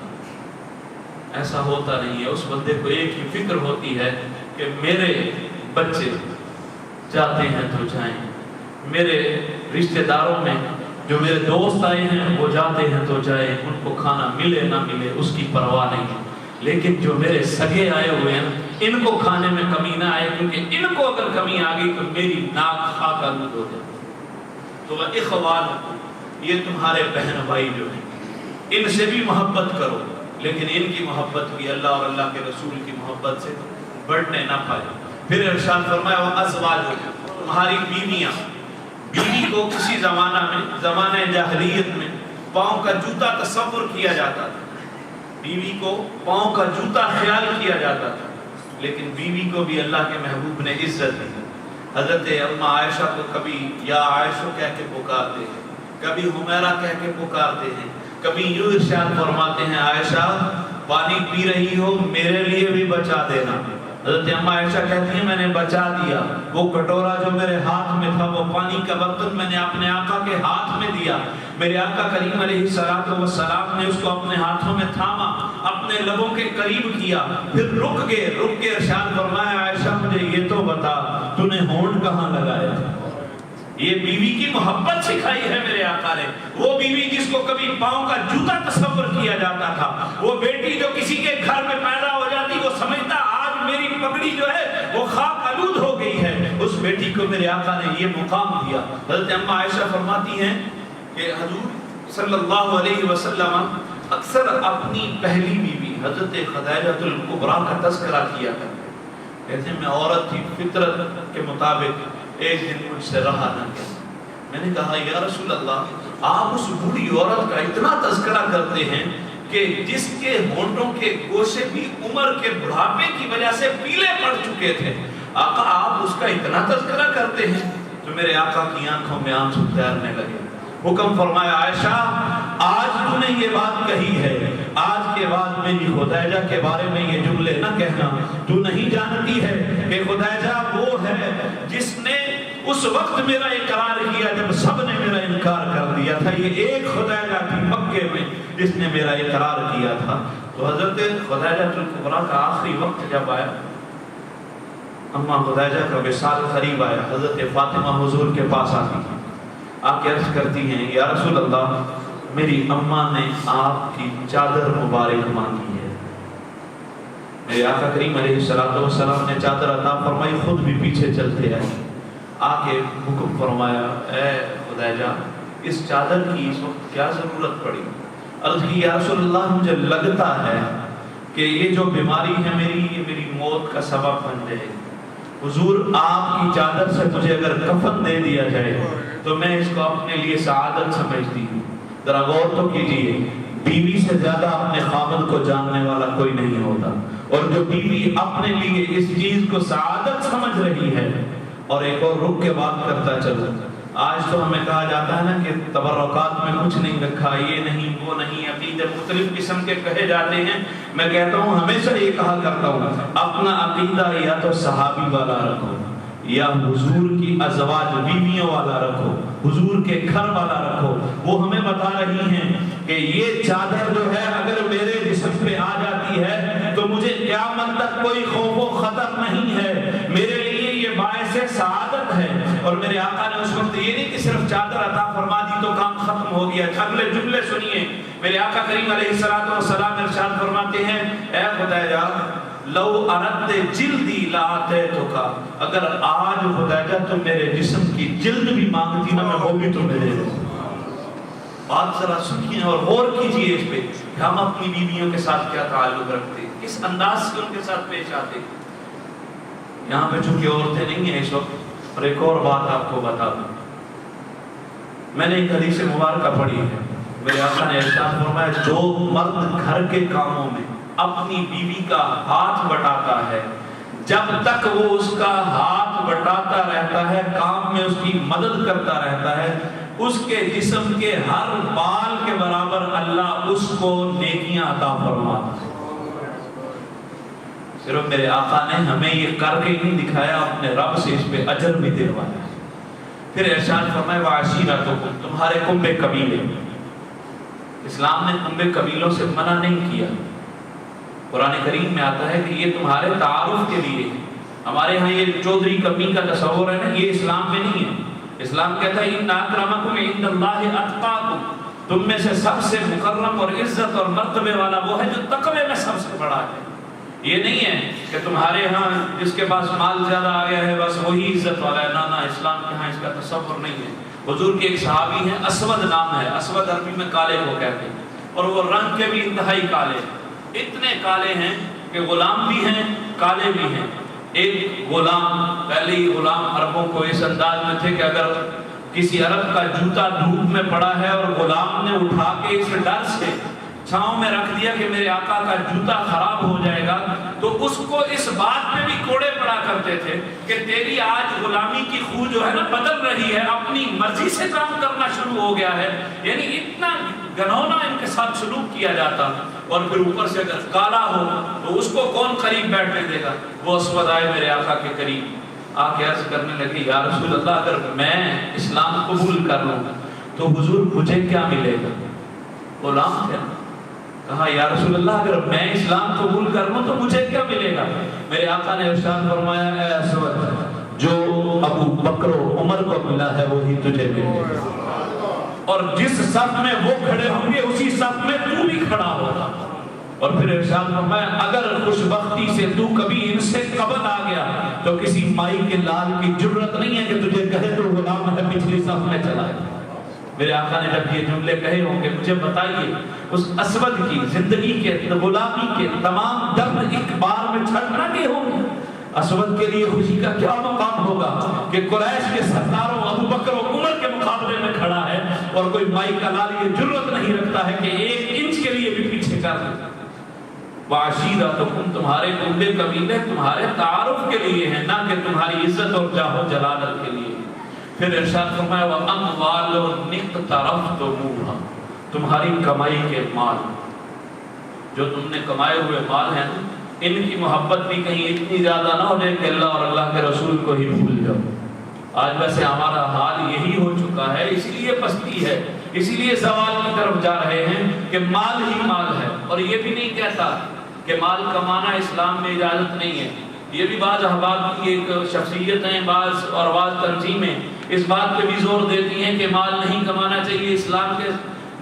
[SPEAKER 6] ایسا ہوتا نہیں ہے۔ اس بندے کو ایک ہی فکر ہوتی ہے کہ میرے بچے جاتے ہیں تو جائیں، میرے رشتہ داروں میں جو میرے دوست آئے ہیں وہ جاتے ہیں تو جائیں، ان کو کھانا ملے نہ ملے اس کی پرواہ نہیں، لیکن جو میرے سگے آئے ہوئے ہیں ان کو کھانے میں کمی نہ آئے، کیونکہ ان کو اگر کمی آ گئی تو میری ناک خاک آلود ہو جائے۔ تو اخوان، یہ تمہارے بہن بھائی جو ہیں ان سے بھی محبت کرو، لیکن ان کی محبت بھی اللہ اور اللہ کے رسول کی محبت سے بڑھنے نہ پائے۔ پھر ارشاد فرمایا وَأَزْوَاجُ، تمہاری بیویاں، بیوی کو کسی زمانہ میں، زمانہ جاہلیت میں پاؤں کا جوتا تصور کیا جاتا تھا، بیوی کو پاؤں کا جوتا خیال کیا جاتا تھا، لیکن بیوی کو بھی اللہ کے محبوب نے عزت دی۔ حضرت اماں عائشہ کو کبھی یا عائشہ کہہ کے پکارتے ہیں، کبھی حمیرہ کہہ کے پکارتے ہیں، کبھی یوں ارشاد فرماتے ہیں عائشہ پانی پی رہی ہو میرے لیے بھی بچا دینا۔ حضرت اماں عائشہ کہتی ہیں میں نے بچا دیا، وہ کٹورا جو میرے ہاتھ میں تھا، وہ پانی کا برتن میں نے اپنے آقا کے ہاتھ میں دیا، میرے آقا کریم علیہ السلام نے اس کو اپنے ہاتھوں میں تھاما، اپنے لبوں کے قریب کیا، پھر رک کے ارشاد فرمایا عائشہ مجھے یہ تو بتا تو نے ہونٹ کہاں لگایا تھا؟ یہ بیوی کی محبت سکھائی ہے میرے آقا نے۔ وہ بیوی جس کو کبھی پاؤں کا جوتا تصور کیا جاتا تھا، وہ بیٹی جو کسی کے گھر میں پیدا ہو جاتی وہ سمجھتا آج میری پگڑی جو ہے وہ خاک آلود ہو گئی ہے، اس بیٹی کو میرے آقا نے یہ مقام دیا۔ حضرت اماں عائشہ فرماتی ہیں کہ حضور صلی اللہ علیہ وسلم اکثر اپنی پہلی بیوی حضرت خدیجہ الکبریٰ کا تذکرہ کیا کرتے، کہتے ہیں میں عورت تھی، فطرت کے مطابق ایک دن مجھ سے رہا نہ گیا۔ میں نے کہا یا رسول اللہ آپ اس بوڑھی عورت کا اتنا تذکرہ کرتے ہیں کہ جس کے ہونٹوں کے گوشے بھی عمر کے بڑھاپے کی وجہ سے پیلے پڑ چکے تھے، آقا آپ اس کا اتنا تذکرہ کرتے ہیں؟ تو میرے آقا کی آنکھوں میں آنسو تیرنے لگے۔ حکم فرمایا عائشہ آج تو نے یہ بات کہی ہے، آج کے بعد میری خدیجہ کے بارے میں یہ جملے نہ کہنا، تو نہیں جانتی ہے کہ خدیجہ وہ ہے جس نے اس وقت میرا اقرار کیا جب سب نے میرا انکار کر دیا تھا، یہ ایک خدیجہ تھی مکے میں جس نے میرا اقرار کیا تھا۔ تو حضرت خدیجہ الکبریٰ کا آخری وقت جب آیا، اماں خدیجہ کا وصال قریب آیا، حضرت فاطمہ حضور کے پاس آتی ہیں، آ کے عرض کرتی ہیں یا رسول اللہ میری اماں نے آپ کی چادر مبارک مانگی ہے۔ میرے آقا کریم علیہ السلام نے چادر عطا فرمائی، خود بھی پیچھے چلتے آئے، آ کے حکم فرمایا اے خدیجہ اس چادر کی اس وقت کیا ضرورت پڑی؟ عرض کی یا رسول اللہ مجھے لگتا ہے کہ یہ جو بیماری ہے میری، یہ میری موت کا سبب بن جائے گی، حضور آپ کی چادر سے مجھے اگر کفن دے دیا جائے تو میں اس کو اپنے لیے سعادت سمجھتی ہوں۔ ذرا غور تو کیجئے، بیوی سے زیادہ اپنے خاوند کو جاننے والا کوئی نہیں ہوتا، اور جو بیوی اپنے لیے اس چیز کو سعادت سمجھ رہی ہے۔ اور ایک اور رک کے بات کرتا چلو، آج تو ہمیں کہا جاتا ہے نا کہ تبرکات میں کچھ نہیں رکھا، یہ نہیں وہ نہیں، عقیدے مختلف قسم کے کہے جاتے ہیں۔ میں کہتا ہوں ہمیشہ یہ کہا کرتا ہوں اپنا عقیدہ یا تو صحابی والا رکھو یا حضور کی ازواج بیویوں والا رکھو، حضور کے گھر والا رکھو۔ وہ ہمیں بتا رہی ہیں کہ یہ چادر جو ہے اگر میرے جسم پہ آ جاتی ہے تو مجھے قیامت تک کوئی خوف و خطر نہیں ہے، میرے لیے یہ باعث سعادت
[SPEAKER 3] حالت ہے. اور میرے آقا نے اس وقت یہ نہیں کہ صرف چادر عطا فرما دی تو کام ختم ہو گیا. اگلے جملے سنیے. میرے آقا کریم علیہ السلام ارشاد فرماتے ہیں اے خدایا لو اردت جلدی لآتیتک، اگر آج خدایا تو میرے جسم کی جلد بھی مانگتی نا میں وہ بھی تو میرے بات ذرا سنیے اور غور کیجئے اس پہ کہ ہم اپنی بیویوں کے ساتھ کیا تعلق رکھتے، کس انداز سے ان کے ساتھ پیش آتے. یہاں پہ چونکہ عورتیں نہیں ہیں اس وقت، اور ایک اور بات آپ کو بتا دوں. میں نے ایک حدیث مبارکہ پڑھی ہے. میرے آقا نے ارشاد فرمایا جو مرد گھر کے کاموں میں اپنی بیوی کا ہاتھ بٹاتا ہے، جب تک وہ اس کا ہاتھ بٹاتا رہتا ہے، کام میں اس کی مدد کرتا رہتا ہے، اس کے جسم کے ہر بال کے برابر اللہ اس کو نیکیاں عطا فرماتا ہے. صرف میرے آقا نے ہمیں یہ کر کے نہیں دکھایا، اپنے رب سے اس پہ اجر بھی دلوایا. پھر ارشاد فرمایا وعشیرتکم، تمہارے کنبے قبیلے. اسلام نے کنبے قبیلوں سے منع نہیں کیا. قرآن کریم میں آتا ہے کہ یہ تمہارے تعارف کے لیے. ہمارے ہاں یہ چودھری کمی کا تصور ہے نا، یہ اسلام میں نہیں ہے. اسلام کہتا ہے ان اکرمکم عند اللہ اتقاکم، تم میں سے سب سے مکرم اور عزت اور مرتبے والا وہ ہے جو تقوی میں سب سے بڑا ہے. یہ نہیں ہے کہ تمہارے ہاں جس کے پاس مال زیادہ آ گیا ہے بس وہی عزت والا ہے. نہ اسلام کے ہاں اس کا تصور نہیں ہے. حضور کے ایک صحابی ہیں، اسود نام ہے. اسود عربی میں کالے کو کہتے ہیں، اور وہ رنگ کے بھی انتہائی کالے، اتنے کالے ہیں کہ غلام بھی ہیں کالے بھی ہیں. ایک غلام، پہلے ہی غلام عربوں کو اس انداز میں تھے کہ اگر کسی عرب کا جوتا دھوپ میں پڑا ہے اور غلام نے اٹھا کے اس ڈر سے چھاؤں میں رکھ دیا کہ میرے آقا کا جوتا خراب ہو جائے گا، تو اس کو اس بات میں بھی کوڑے پڑا کرتے تھے کہ تیری آج غلامی کی خو جو ہے نا بدل رہی ہے، اپنی مرضی سے کام کرنا شروع ہو گیا ہے. یعنی اتنا گھنونا ان کے ساتھ سلوک کیا جاتا. اور پھر اوپر سے اگر کالا ہو تو اس کو کون قریب بیٹھنے دے گا. وہ اسود آئے میرے آقا کے قریب، آ کے عرض کرنے لگے یا رسول اللہ اگر میں اسلام قبول کر لوں تو حضور مجھے کیا ملے گا؟ غلام تھے. کہا یا رسول اللہ اگر میں اسلام قبول کر لوں تو مجھے کیا ملے گا؟ میرے آقا نے ارشاد فرمایا اے اسود، جو ابو بکر و عمر کو ملا ہے وہی تجھے ملے گا، اور جس صف میں وہ کھڑے ہوں گے اسی صف میں تو بھی کھڑا ہوگا. اور پھر ارشاد فرمایا اگر خوش بختی سے تو کبھی ان سے قبل آ گیا تو کسی مائی کے لال کی جرت نہیں ہے کہ تجھے کہے تو غلام ہے پچھلی صف میں چلا ہے. میرے آقا نے جب یہ جملے کہے ہوں گے مجھے بتائیے اس اسود کی زندگی کے غلامی کے تمام درد ایک بار میں چھٹنا کے ہوں گے. اسود کے لیے خوشی کا کیا مقام ہوگا کہ قریش کے سرداروں ابو بکر و عمر کے مقابلے میں کھڑا ہے اور کوئی مائی کا لال یہ جرت نہیں رکھتا ہے کہ 1 انچ کے لیے بھی پیچھے کر دے. وعشیرتکم، تمہارے کنبے قبیلے تمہارے تعارف کے لیے ہیں، نہ کہ تمہاری عزت اور جاہ و جلالت کے لیے. پھر ارشاد فرمایا وَأَمْوَالٌ اقْتَرَفْتُمُوهَا، تمہاری کمائی کے مال، جو تم نے کمائے ہوئے مال ہیں ان کی محبت بھی کہیں اتنی زیادہ نہ ہو جائے کہ اللہ اور اللہ کے رسول کو ہی بھول جاؤ. آج ویسے ہمارا حال یہی ہو چکا ہے، اس لیے پستی ہے، اسی لیے زوال کی طرف جا رہے ہیں کہ مال ہی مال ہے. اور یہ بھی نہیں کہتا کہ مال کمانا اسلام میں اجازت نہیں ہے. یہ بھی بعض احباب کی ایک شخصیت ہیں، بعض تنظیمیں اس بات پہ بھی زور دیتی ہیں کہ مال نہیں کمانا چاہیے. اسلام کے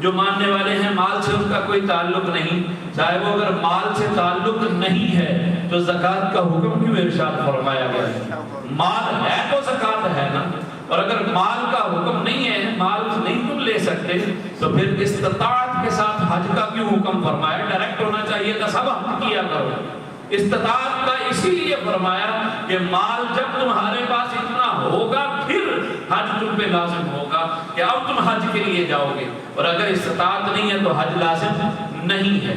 [SPEAKER 3] جو ماننے والے ہیں مال سے ان کا کوئی تعلق نہیں. چاہے وہ اگر مال سے تعلق نہیں ہے تو زکوٰۃ کا حکم کیوں ارشاد فرمایا گیا ہے؟ مال ہے تو زکوٰۃ ہے نا. اور اگر مال کا حکم نہیں ہے، مال نہیں تم لے سکتے، تو پھر استطاعت کے ساتھ حج کا کیوں حکم فرمایا؟ ڈائریکٹ ہونا چاہیے تھا سب حج کیا کرو. استطاعت کا اسی لیے فرمایا کہ مال جب تمہارے پاس اتنا ہوگا پھر حج تم پہ لازم ہوگا کہ اب تم حج کے لیے جاؤ گے. اور اگر استطاعت نہیں ہے تو حج لازم نہیں ہے.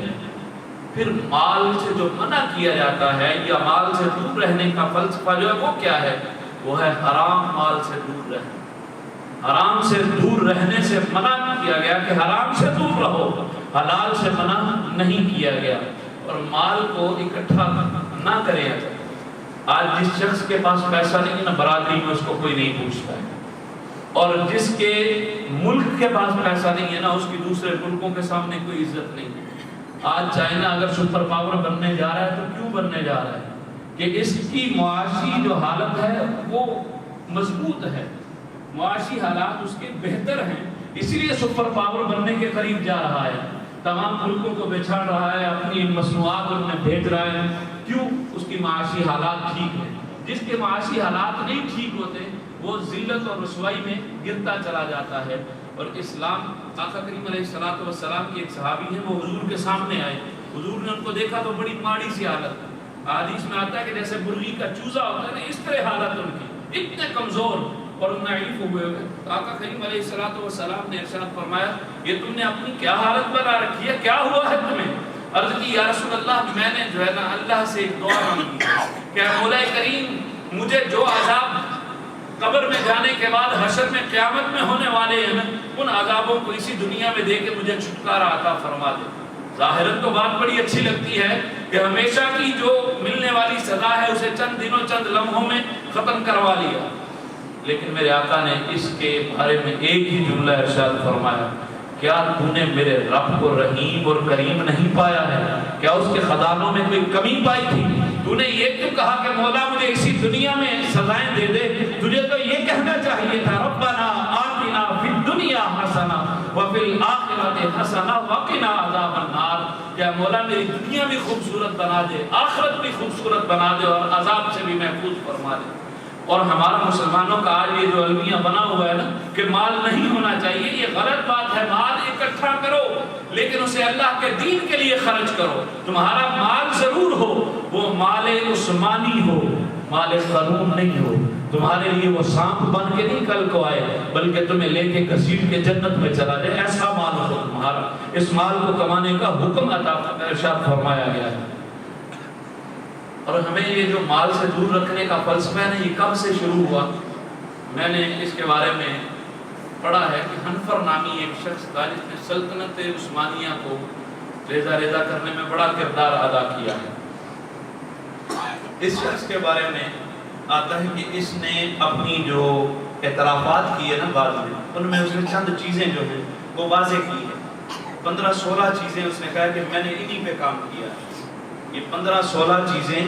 [SPEAKER 3] پھر مال سے جو منع کیا جاتا ہے یا مال سے دور رہنے کا فلسفہ جو ہے وہ کیا ہے؟ وہ ہے حرام مال سے دور رہنا. حرام سے دور رہنے سے منع کیا گیا کہ حرام سے دور رہو، حلال سے منع نہیں کیا گیا. اور مال کو اکٹھا نہ کریں. آج جس شخص کے پاس پیسہ نہیں ہے نا برادری میں اس کو کوئی نہیں پوچھتا ہے، اور جس کے ملک کے پاس پیسہ نہیں ہے نا اس کی دوسرے ملکوں کے سامنے کوئی عزت نہیں ہے. آج چائنا اگر سپر پاور بننے جا رہا ہے تو کیوں بننے جا رہا ہے؟ کہ اس کی معاشی جو حالت ہے وہ
[SPEAKER 6] مضبوط ہے، معاشی حالات اس کے بہتر ہیں، اسی لیے سپر پاور بننے کے قریب جا رہا ہے، تمام ملکوں کو بچھاڑ رہا ہے، اپنی مصنوعات ان میں بھیج رہا ہے. کیوں؟ اس کی معاشی حالات ٹھیک ہے. جس کے معاشی حالات نہیں ٹھیک ہوتے وہ ذلت اور رسوائی میں گرتا چلا جاتا ہے. اور اسلام، آقا کریم علیہ الصلوۃ والسلام کی ایک صحابی ہیں، وہ حضور کے سامنے آئے، حضور نے ان کو دیکھا تو بڑی ماڑی سی حالت، حدیث میں آتا ہے کہ جیسے مرغی کا چوزا ہوتا ہے نا، اس طرح حالت ان کی، اتنے کمزور اور ضعیف ہوئے ہوئے. آقا کریم علیہ الصلوۃ والسلام نے ارشاد فرمایا یہ تم نے اپنی کیا حالت بنا رکھی ہے، کیا ہوا ہے تمہیں؟ عرض کی یا رسول اللہ میں نے جو ہے نا اللہ سے ایک دعا مانگی کہ مولا کریم مجھے جو عذاب قبر میں جانے کے بعد حشر میں قیامت میں ہونے والے ہیں ان عذابوں کو اسی دنیا میں دے کے مجھے چھٹکارا عطا فرما دے. ظاہراً تو بات بڑی اچھی لگتی ہے کہ ہمیشہ کی جو ملنے والی سزا ہے اسے چند دنوں چند لمحوں میں ختم کروا لیا، لیکن میرے آقا نے اس کے بارے میں ایک ہی جملہ ارشاد فرمایا، کیا تو نے میرے رب کو رحیم اور کریم نہیں پایا ہے؟ کیا اس کے خزانوں میں کوئی کمی پائی تھی؟ تو نے یہ کیوں کہا کہ مولا مجھے اسی دنیا میں سزائیں دے دے؟ تجھے تو یہ کہنا چاہیے تھا ربنا آتنا فی الدنیا حسنہ وفی الآخرۃ حسنہ وقنا عذاب النار. کیا مولا میری دنیا بھی خوبصورت بنا دے، آخرت بھی خوبصورت بنا دے اور عذاب سے بھی محفوظ فرما دے. اور ہمارا مسلمانوں کا آج یہ جو المیہ بنا ہوا ہے نا کہ مال نہیں ہونا چاہیے، یہ غلط بات ہے. مال اکٹھا کرو لیکن اسے اللہ کے دین کے لیے خرچ کرو. تمہارا مال ضرور ہو، وہ مال عثمانی ہو، مال قانون نہیں ہو. تمہارے لیے وہ سانپ بن کے نہیں کل کو آئے بلکہ تمہیں لے کے گھسیٹ کے جنت میں چلا جائے، ایسا مال ہو تمہارا. اس مال کو کمانے کا حکم عطا ارشاد فرمایا گیا ہے. اور ہمیں یہ جو مال سے دور رکھنے کا فلسفہ ہے نا، یہ کب سے شروع ہوا؟ میں نے اس کے بارے میں پڑھا ہے کہ حنفر نامی ایک شخص تھا جس نے سلطنت عثمانیہ کو ریزہ ریزہ کرنے میں بڑا کردار ادا کیا ہے. اس شخص کے بارے میں آتا ہے کہ اس نے اپنی جو اعترافات کیے نا بعد میں، ان میں اس نے چند چیزیں جو ہیں وہ واضح کی ہے. 15-16 چیزیں اس نے کہا کہ میں نے انہی پہ کام کیا. یہ 15-16 چیزیں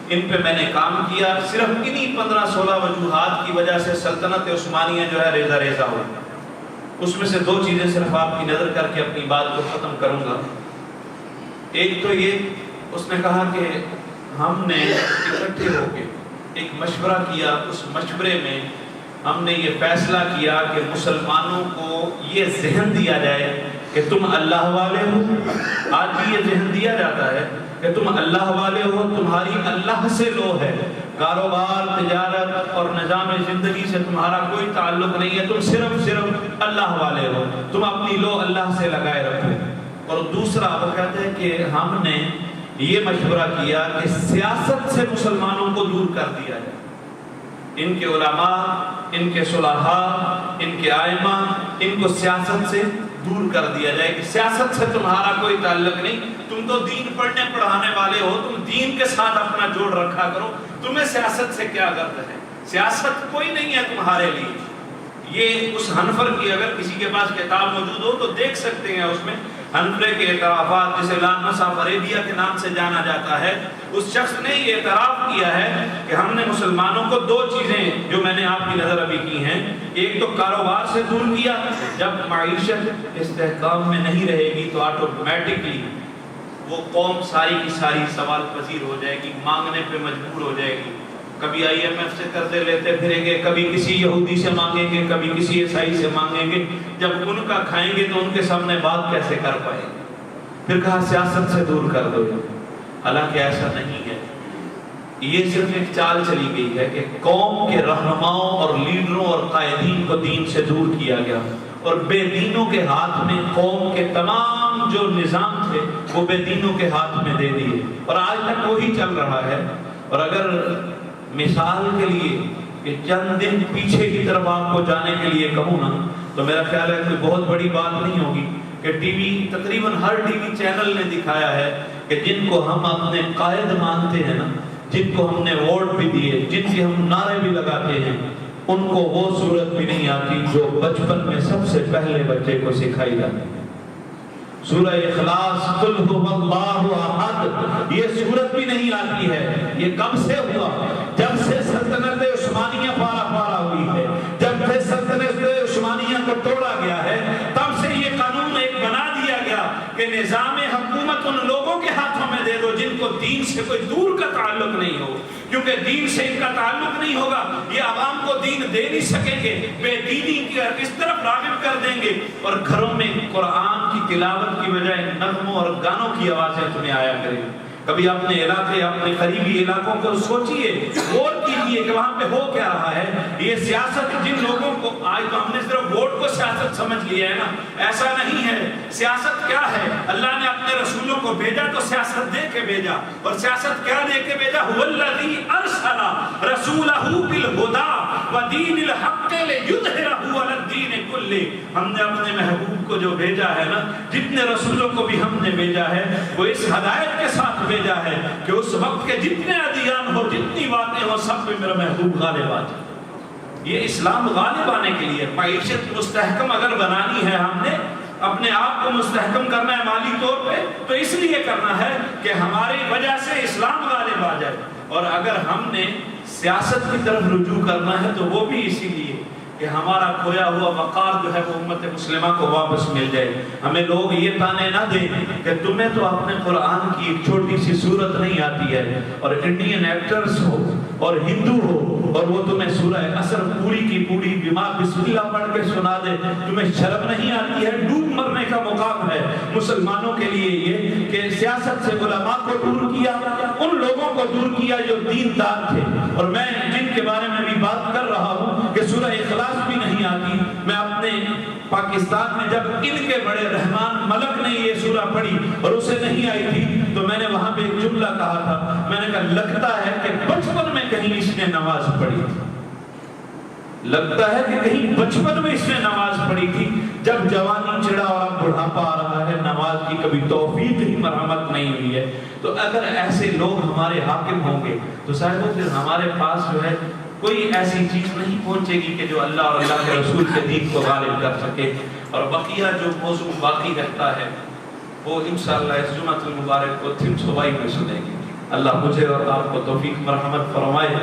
[SPEAKER 6] ان پہ میں نے کام کیا، صرف انہی 15-16 وجوہات کی وجہ سے سلطنت عثمانیہ جو ہے ریزہ ریزہ ہوئی. اس میں سے 2 چیزیں صرف آپ کی نظر کر کے اپنی بات کو ختم کروں گا. ایک تو یہ اس نے کہا کہ ہم نے اکٹھے ہو کے ایک مشورہ کیا، اس مشورے میں ہم نے یہ فیصلہ کیا کہ مسلمانوں کو یہ ذہن دیا جائے کہ تم اللہ والے ہو. آج بھی یہ ذہن دیا جاتا ہے کہ تم اللہ والے ہو، تمہاری اللہ سے لو ہے، کاروبار، تجارت اور نظام زندگی سے تمہارا کوئی تعلق نہیں ہے، تم صرف اللہ والے ہو، تم اپنی لو اللہ سے لگائے رکھو. اور دوسرا وہ کہتے ہیں کہ ہم نے یہ مشورہ کیا کہ سیاست سے مسلمانوں کو دور کر دیا جائے. ان کے علماء، ان کے صلحاء، ان کے ائمہ، ان کو سیاست سے دور کر دیا جائے کہ سیاست سے تمہارا کوئی تعلق نہیں، تم تو دین پڑھنے پڑھانے والے ہو، تم دین کے ساتھ اپنا جوڑ رکھا کرو، تمہیں سیاست سے کیا غرض ہے، سیاست کوئی نہیں ہے تمہارے لیے. یہ اس حنفر کی اگر کسی کے پاس کتاب موجود ہو تو دیکھ سکتے ہیں، اس میں حنفرے کے اعترافات جسے لامسا فریدیہ کے نام سے جانا جاتا ہے، اس شخص نے یہ اعتراف کیا ہے کہ ہم نے مسلمانوں کو 2 چیزیں جو میں نے آپ کی نظر ابھی کی ہیں، ایک تو کاروبار سے دور کیا. جب معیشت استحکام میں نہیں رہے گی تو آٹومیٹکلی وہ قوم ساری کی ساری سوال پذیر ہو جائے گی، مانگنے پہ مجبور ہو جائے گی. کبھی IMF سے قرضے لیتے پھریں گے، کبھی کسی یہودی سے مانگیں گے، کبھی کسی عیسائی سے مانگیں گے. جب ان کا کھائیں گے تو ان کے سامنے بات کیسے کر پائیں گے؟ پھر کہا سیاست سے دور کر دو. حالانکہ ایسا نہیں ہے، یہ صرف ایک چال چلی گئی ہے کہ قوم کے رہنماؤں اور لیڈروں اور قائدین کو دین سے دور کیا گیا اور بے دینوں کے ہاتھ میں قوم کے تمام جو نظام تھے وہ بے دینوں کے ہاتھ میں دے دیے، اور آج تک وہی چل رہا ہے. اور اگر مثال کے لیے کہ چند دن پیچھے کی طرف آپ کو جانے کے لیے کہوں نا تو میرا خیال ہے کوئی بہت بڑی بات نہیں ہوگی کہ ٹی وی، تقریباً ہر ٹی وی چینل نے دکھایا ہے کہ جن کو ہم اپنے قائد مانتے ہیں نا، جن کو ہم نے ووٹ بھی دیے، جن کے ہم نعرے بھی لگاتے ہیں، ان کو وہ صورت بھی نہیں آتی جو بچپن میں سب سے پہلے بچے کو سکھائی جاتی ہے. سورہ اخلاص، قل هو اللہ احد، یہ سورت بھی نہیں آتی ہے. یہ کب سے ہوا؟ جب سے سلطنت عثمانیہ پارا پارا ہوئی
[SPEAKER 3] توڑا گیا ہے، تب سے یہ قانون ایک بنا دیا گیا کہ نظام حکومت ان لوگوں کے ہاتھوں میں دے دو جن کو دین سے کوئی دور کا تعلق نہیں ہو، کیونکہ دین سے ان کا تعلق نہیں ہوگا یہ عوام کو دین دے نہیں سکیں گے، بے دینی کی اس طرف راغب کر دیں گے، اور گھروں میں قرآن کی تلاوت کی بجائے نغموں اور گانوں کی آوازیں تمہیں آیا کریں۔ کبھی اپنے علاقے اپنے قریبی علاقوں کو سوچئے، غور کیجئے کہ وہاں پہ ہو کیا رہا ہے۔ یہ سیاست جن لوگوں کو آج تو ہم نے صرف ووٹ کو سیاست سمجھ لیا ہے نا، ایسا نہیں ہے۔ سیاست کیا ہے؟ اللہ نے اپنے رسولوں کو بھیجا تو سیاست دے کے بھیجا، اور سیاست کیا دے کے بھیجا؟ هو الذی ارسل رسولہ بالہدی ودین الحق لیظہرہ علی الدین کلہ۔ ہم نے اپنے محبوب کو جو بھیجا ہے نا، جتنے رسولوں کو بھی ہم نے بھیجا ہے، وہ اس ہدایت کے ساتھ بھیجا ہے کہ اس وقت کے جتنے ادیان ہو، جتنی باتیں ہو، سب پہ میرا محبوب غالب آ جائے۔ یہ اسلام غالب آنے کے لیے معیشت مستحکم اگر بنانی ہے، ہم نے اپنے آپ کو مستحکم کرنا ہے مالی طور پہ، تو اس لیے کرنا ہے کہ ہماری وجہ سے اسلام غالب آ جائے۔ اور اگر ہم نے سیاست کی طرف رجوع کرنا ہے تو وہ بھی اسی لیے کہ ہمارا کھویا ہوا وقار جو ہے وہ امت مسلمہ کو واپس مل جائے۔ ہمیں لوگ یہ تانے نہ دیں کہ تمہیں تو اپنے قرآن کی ایک چھوٹی سی سورت نہیں آتی ہے، اور انڈین ایکٹرز ہو اور ہندو ہو اور وہ تمہیں سورہ عصر پوری کی پوری بسم اللہ پڑھ کے سنا دے، تمہیں شرم نہیں آتی ہے؟ ڈوب مرنے کا مقام ہے مسلمانوں کے لیے یہ کہ سیاست سے علماء کو دور کیا، ان لوگوں کو دور کیا جو دیندار تھے۔ اور میں جن کے بارے میں بھی بات کر رہا ہوں کہ سورہ اخلاص بھی نہیں آتی، میں اپنے پاکستان میں جب ان کے بڑے رحمان ملک نے یہ سورہ پڑھی اور اسے نہیں آئی تھی تو میں نے وہاں پہ ایک جملہ کہا تھا، میں نے کہا لگتا ہے کہ بچپن میں کہیں اس نے نماز پڑھی تھی، لگتا ہے کہ کہیں بچپن میں اس نے نماز پڑھی تھی، جب جوانی چڑھا اور اب بڑھاپا آ رہا ہے نماز کی کبھی توفیق ہی مرحمت نہیں ہوئی ہے۔ تو اگر ایسے لوگ ہمارے حاکم ہوں گے تو صاحب پھر ہمارے پاس جو ہے کوئی ایسی چیز نہیں پہنچے گی کہ جو اللہ اور اللہ کے رسول کے دین کو غالب کر سکے۔ اور بقیہ جو موضوع باقی رہتا ہے وہ انشاءاللہ اس جمعۃ المبارک کو 322 میں سنیں گے۔ اللہ مجھے اور آپ کو توفیق مرحمت فرمائے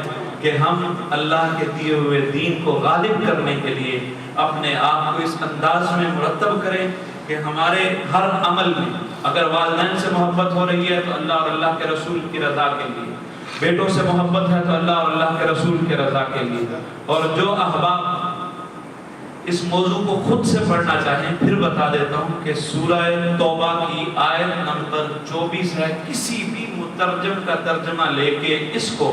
[SPEAKER 3] کہ ہم اللہ کے دیے ہوئے دین کو غالب کرنے کے لیے اپنے آپ کو اس انداز میں مرتب کریں کہ ہمارے ہر عمل میں اگر والدین سے محبت ہو رہی ہے تو اللہ اور اللہ کے رسول کی رضا کے لیے، بیٹوں سے محبت ہے تو اللہ اور اللہ کے رسول کے رضا کے لیے، اور جو احباب اس موضوع کو خود سے پڑھنا چاہیں پھر بتا دیتا ہوں کہ سورہ توبہ کی آیت نمبر 24 ہے، کسی بھی مترجم کا ترجمہ لے کے اس کو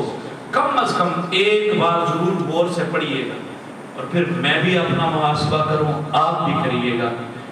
[SPEAKER 3] کم از کم ایک بار ضرور غور سے پڑھیے گا، اور پھر میں بھی اپنا محاسبہ کروں، آپ بھی کریے گا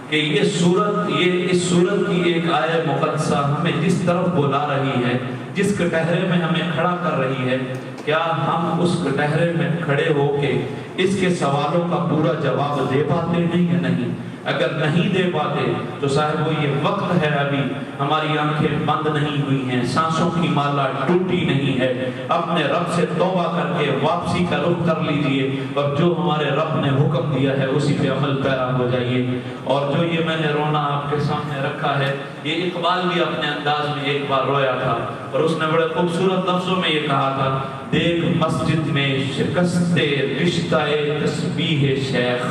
[SPEAKER 3] کہ یہ اس سورت کی ایک آیت مقدسہ ہمیں جس طرف بلا رہی ہے، جس کٹہرے میں ہمیں کھڑا کر رہی ہے، کیا ہم اس کٹہرے میں کھڑے ہو کے اس کے سوالوں کا پورا جواب دے پاتے ہیں یا نہیں؟ اگر نہیں دے پاتے تو صاحب وہ یہ وقت ہے، ابھی ہماری آنکھیں بند نہیں ہوئی ہیں، سانسوں کی مالا ٹوٹی نہیں ہے، اپنے رب سے توبہ کر کے واپسی کا رخ کر لیجئے، اور جو ہمارے رب نے حکم دیا ہے اسی پہ عمل پیرا ہو جائیے۔ اور جو یہ میں نے رونا آپ کے سامنے رکھا ہے، یہ اقبال بھی اپنے انداز میں ایک بار رویا تھا، اور اس نے بڑے خوبصورت لفظوں میں یہ کہا تھا، دیکھ مسجد میں شکست رشتہ تسبیح شیخ،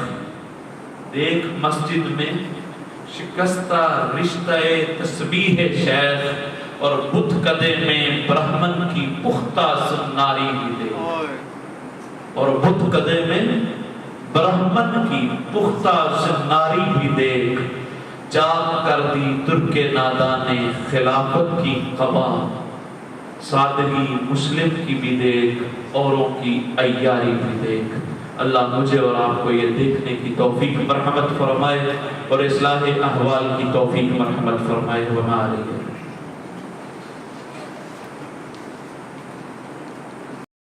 [SPEAKER 3] دیکھ مسجد میں شکستہ رشتہ تسبیح شیخ، اور بت کدے میں برہمن کی پختہ سناری بھی دیکھ، اور بت کدے میں برہمن کی پختہ سناری بھی دیکھ، چاک کر دی ترک نادانے خلافت کی قبا، صادری مسلم کی بھی دیکھ، اوروں کی عیاری بھی دیکھ۔ اللہ مجھے اور آپ کو یہ دیکھنے کی توفیق مرحمت فرمائے اور اصلاح احوال کی توفیق مرحمت فرمائے۔ وما علیہ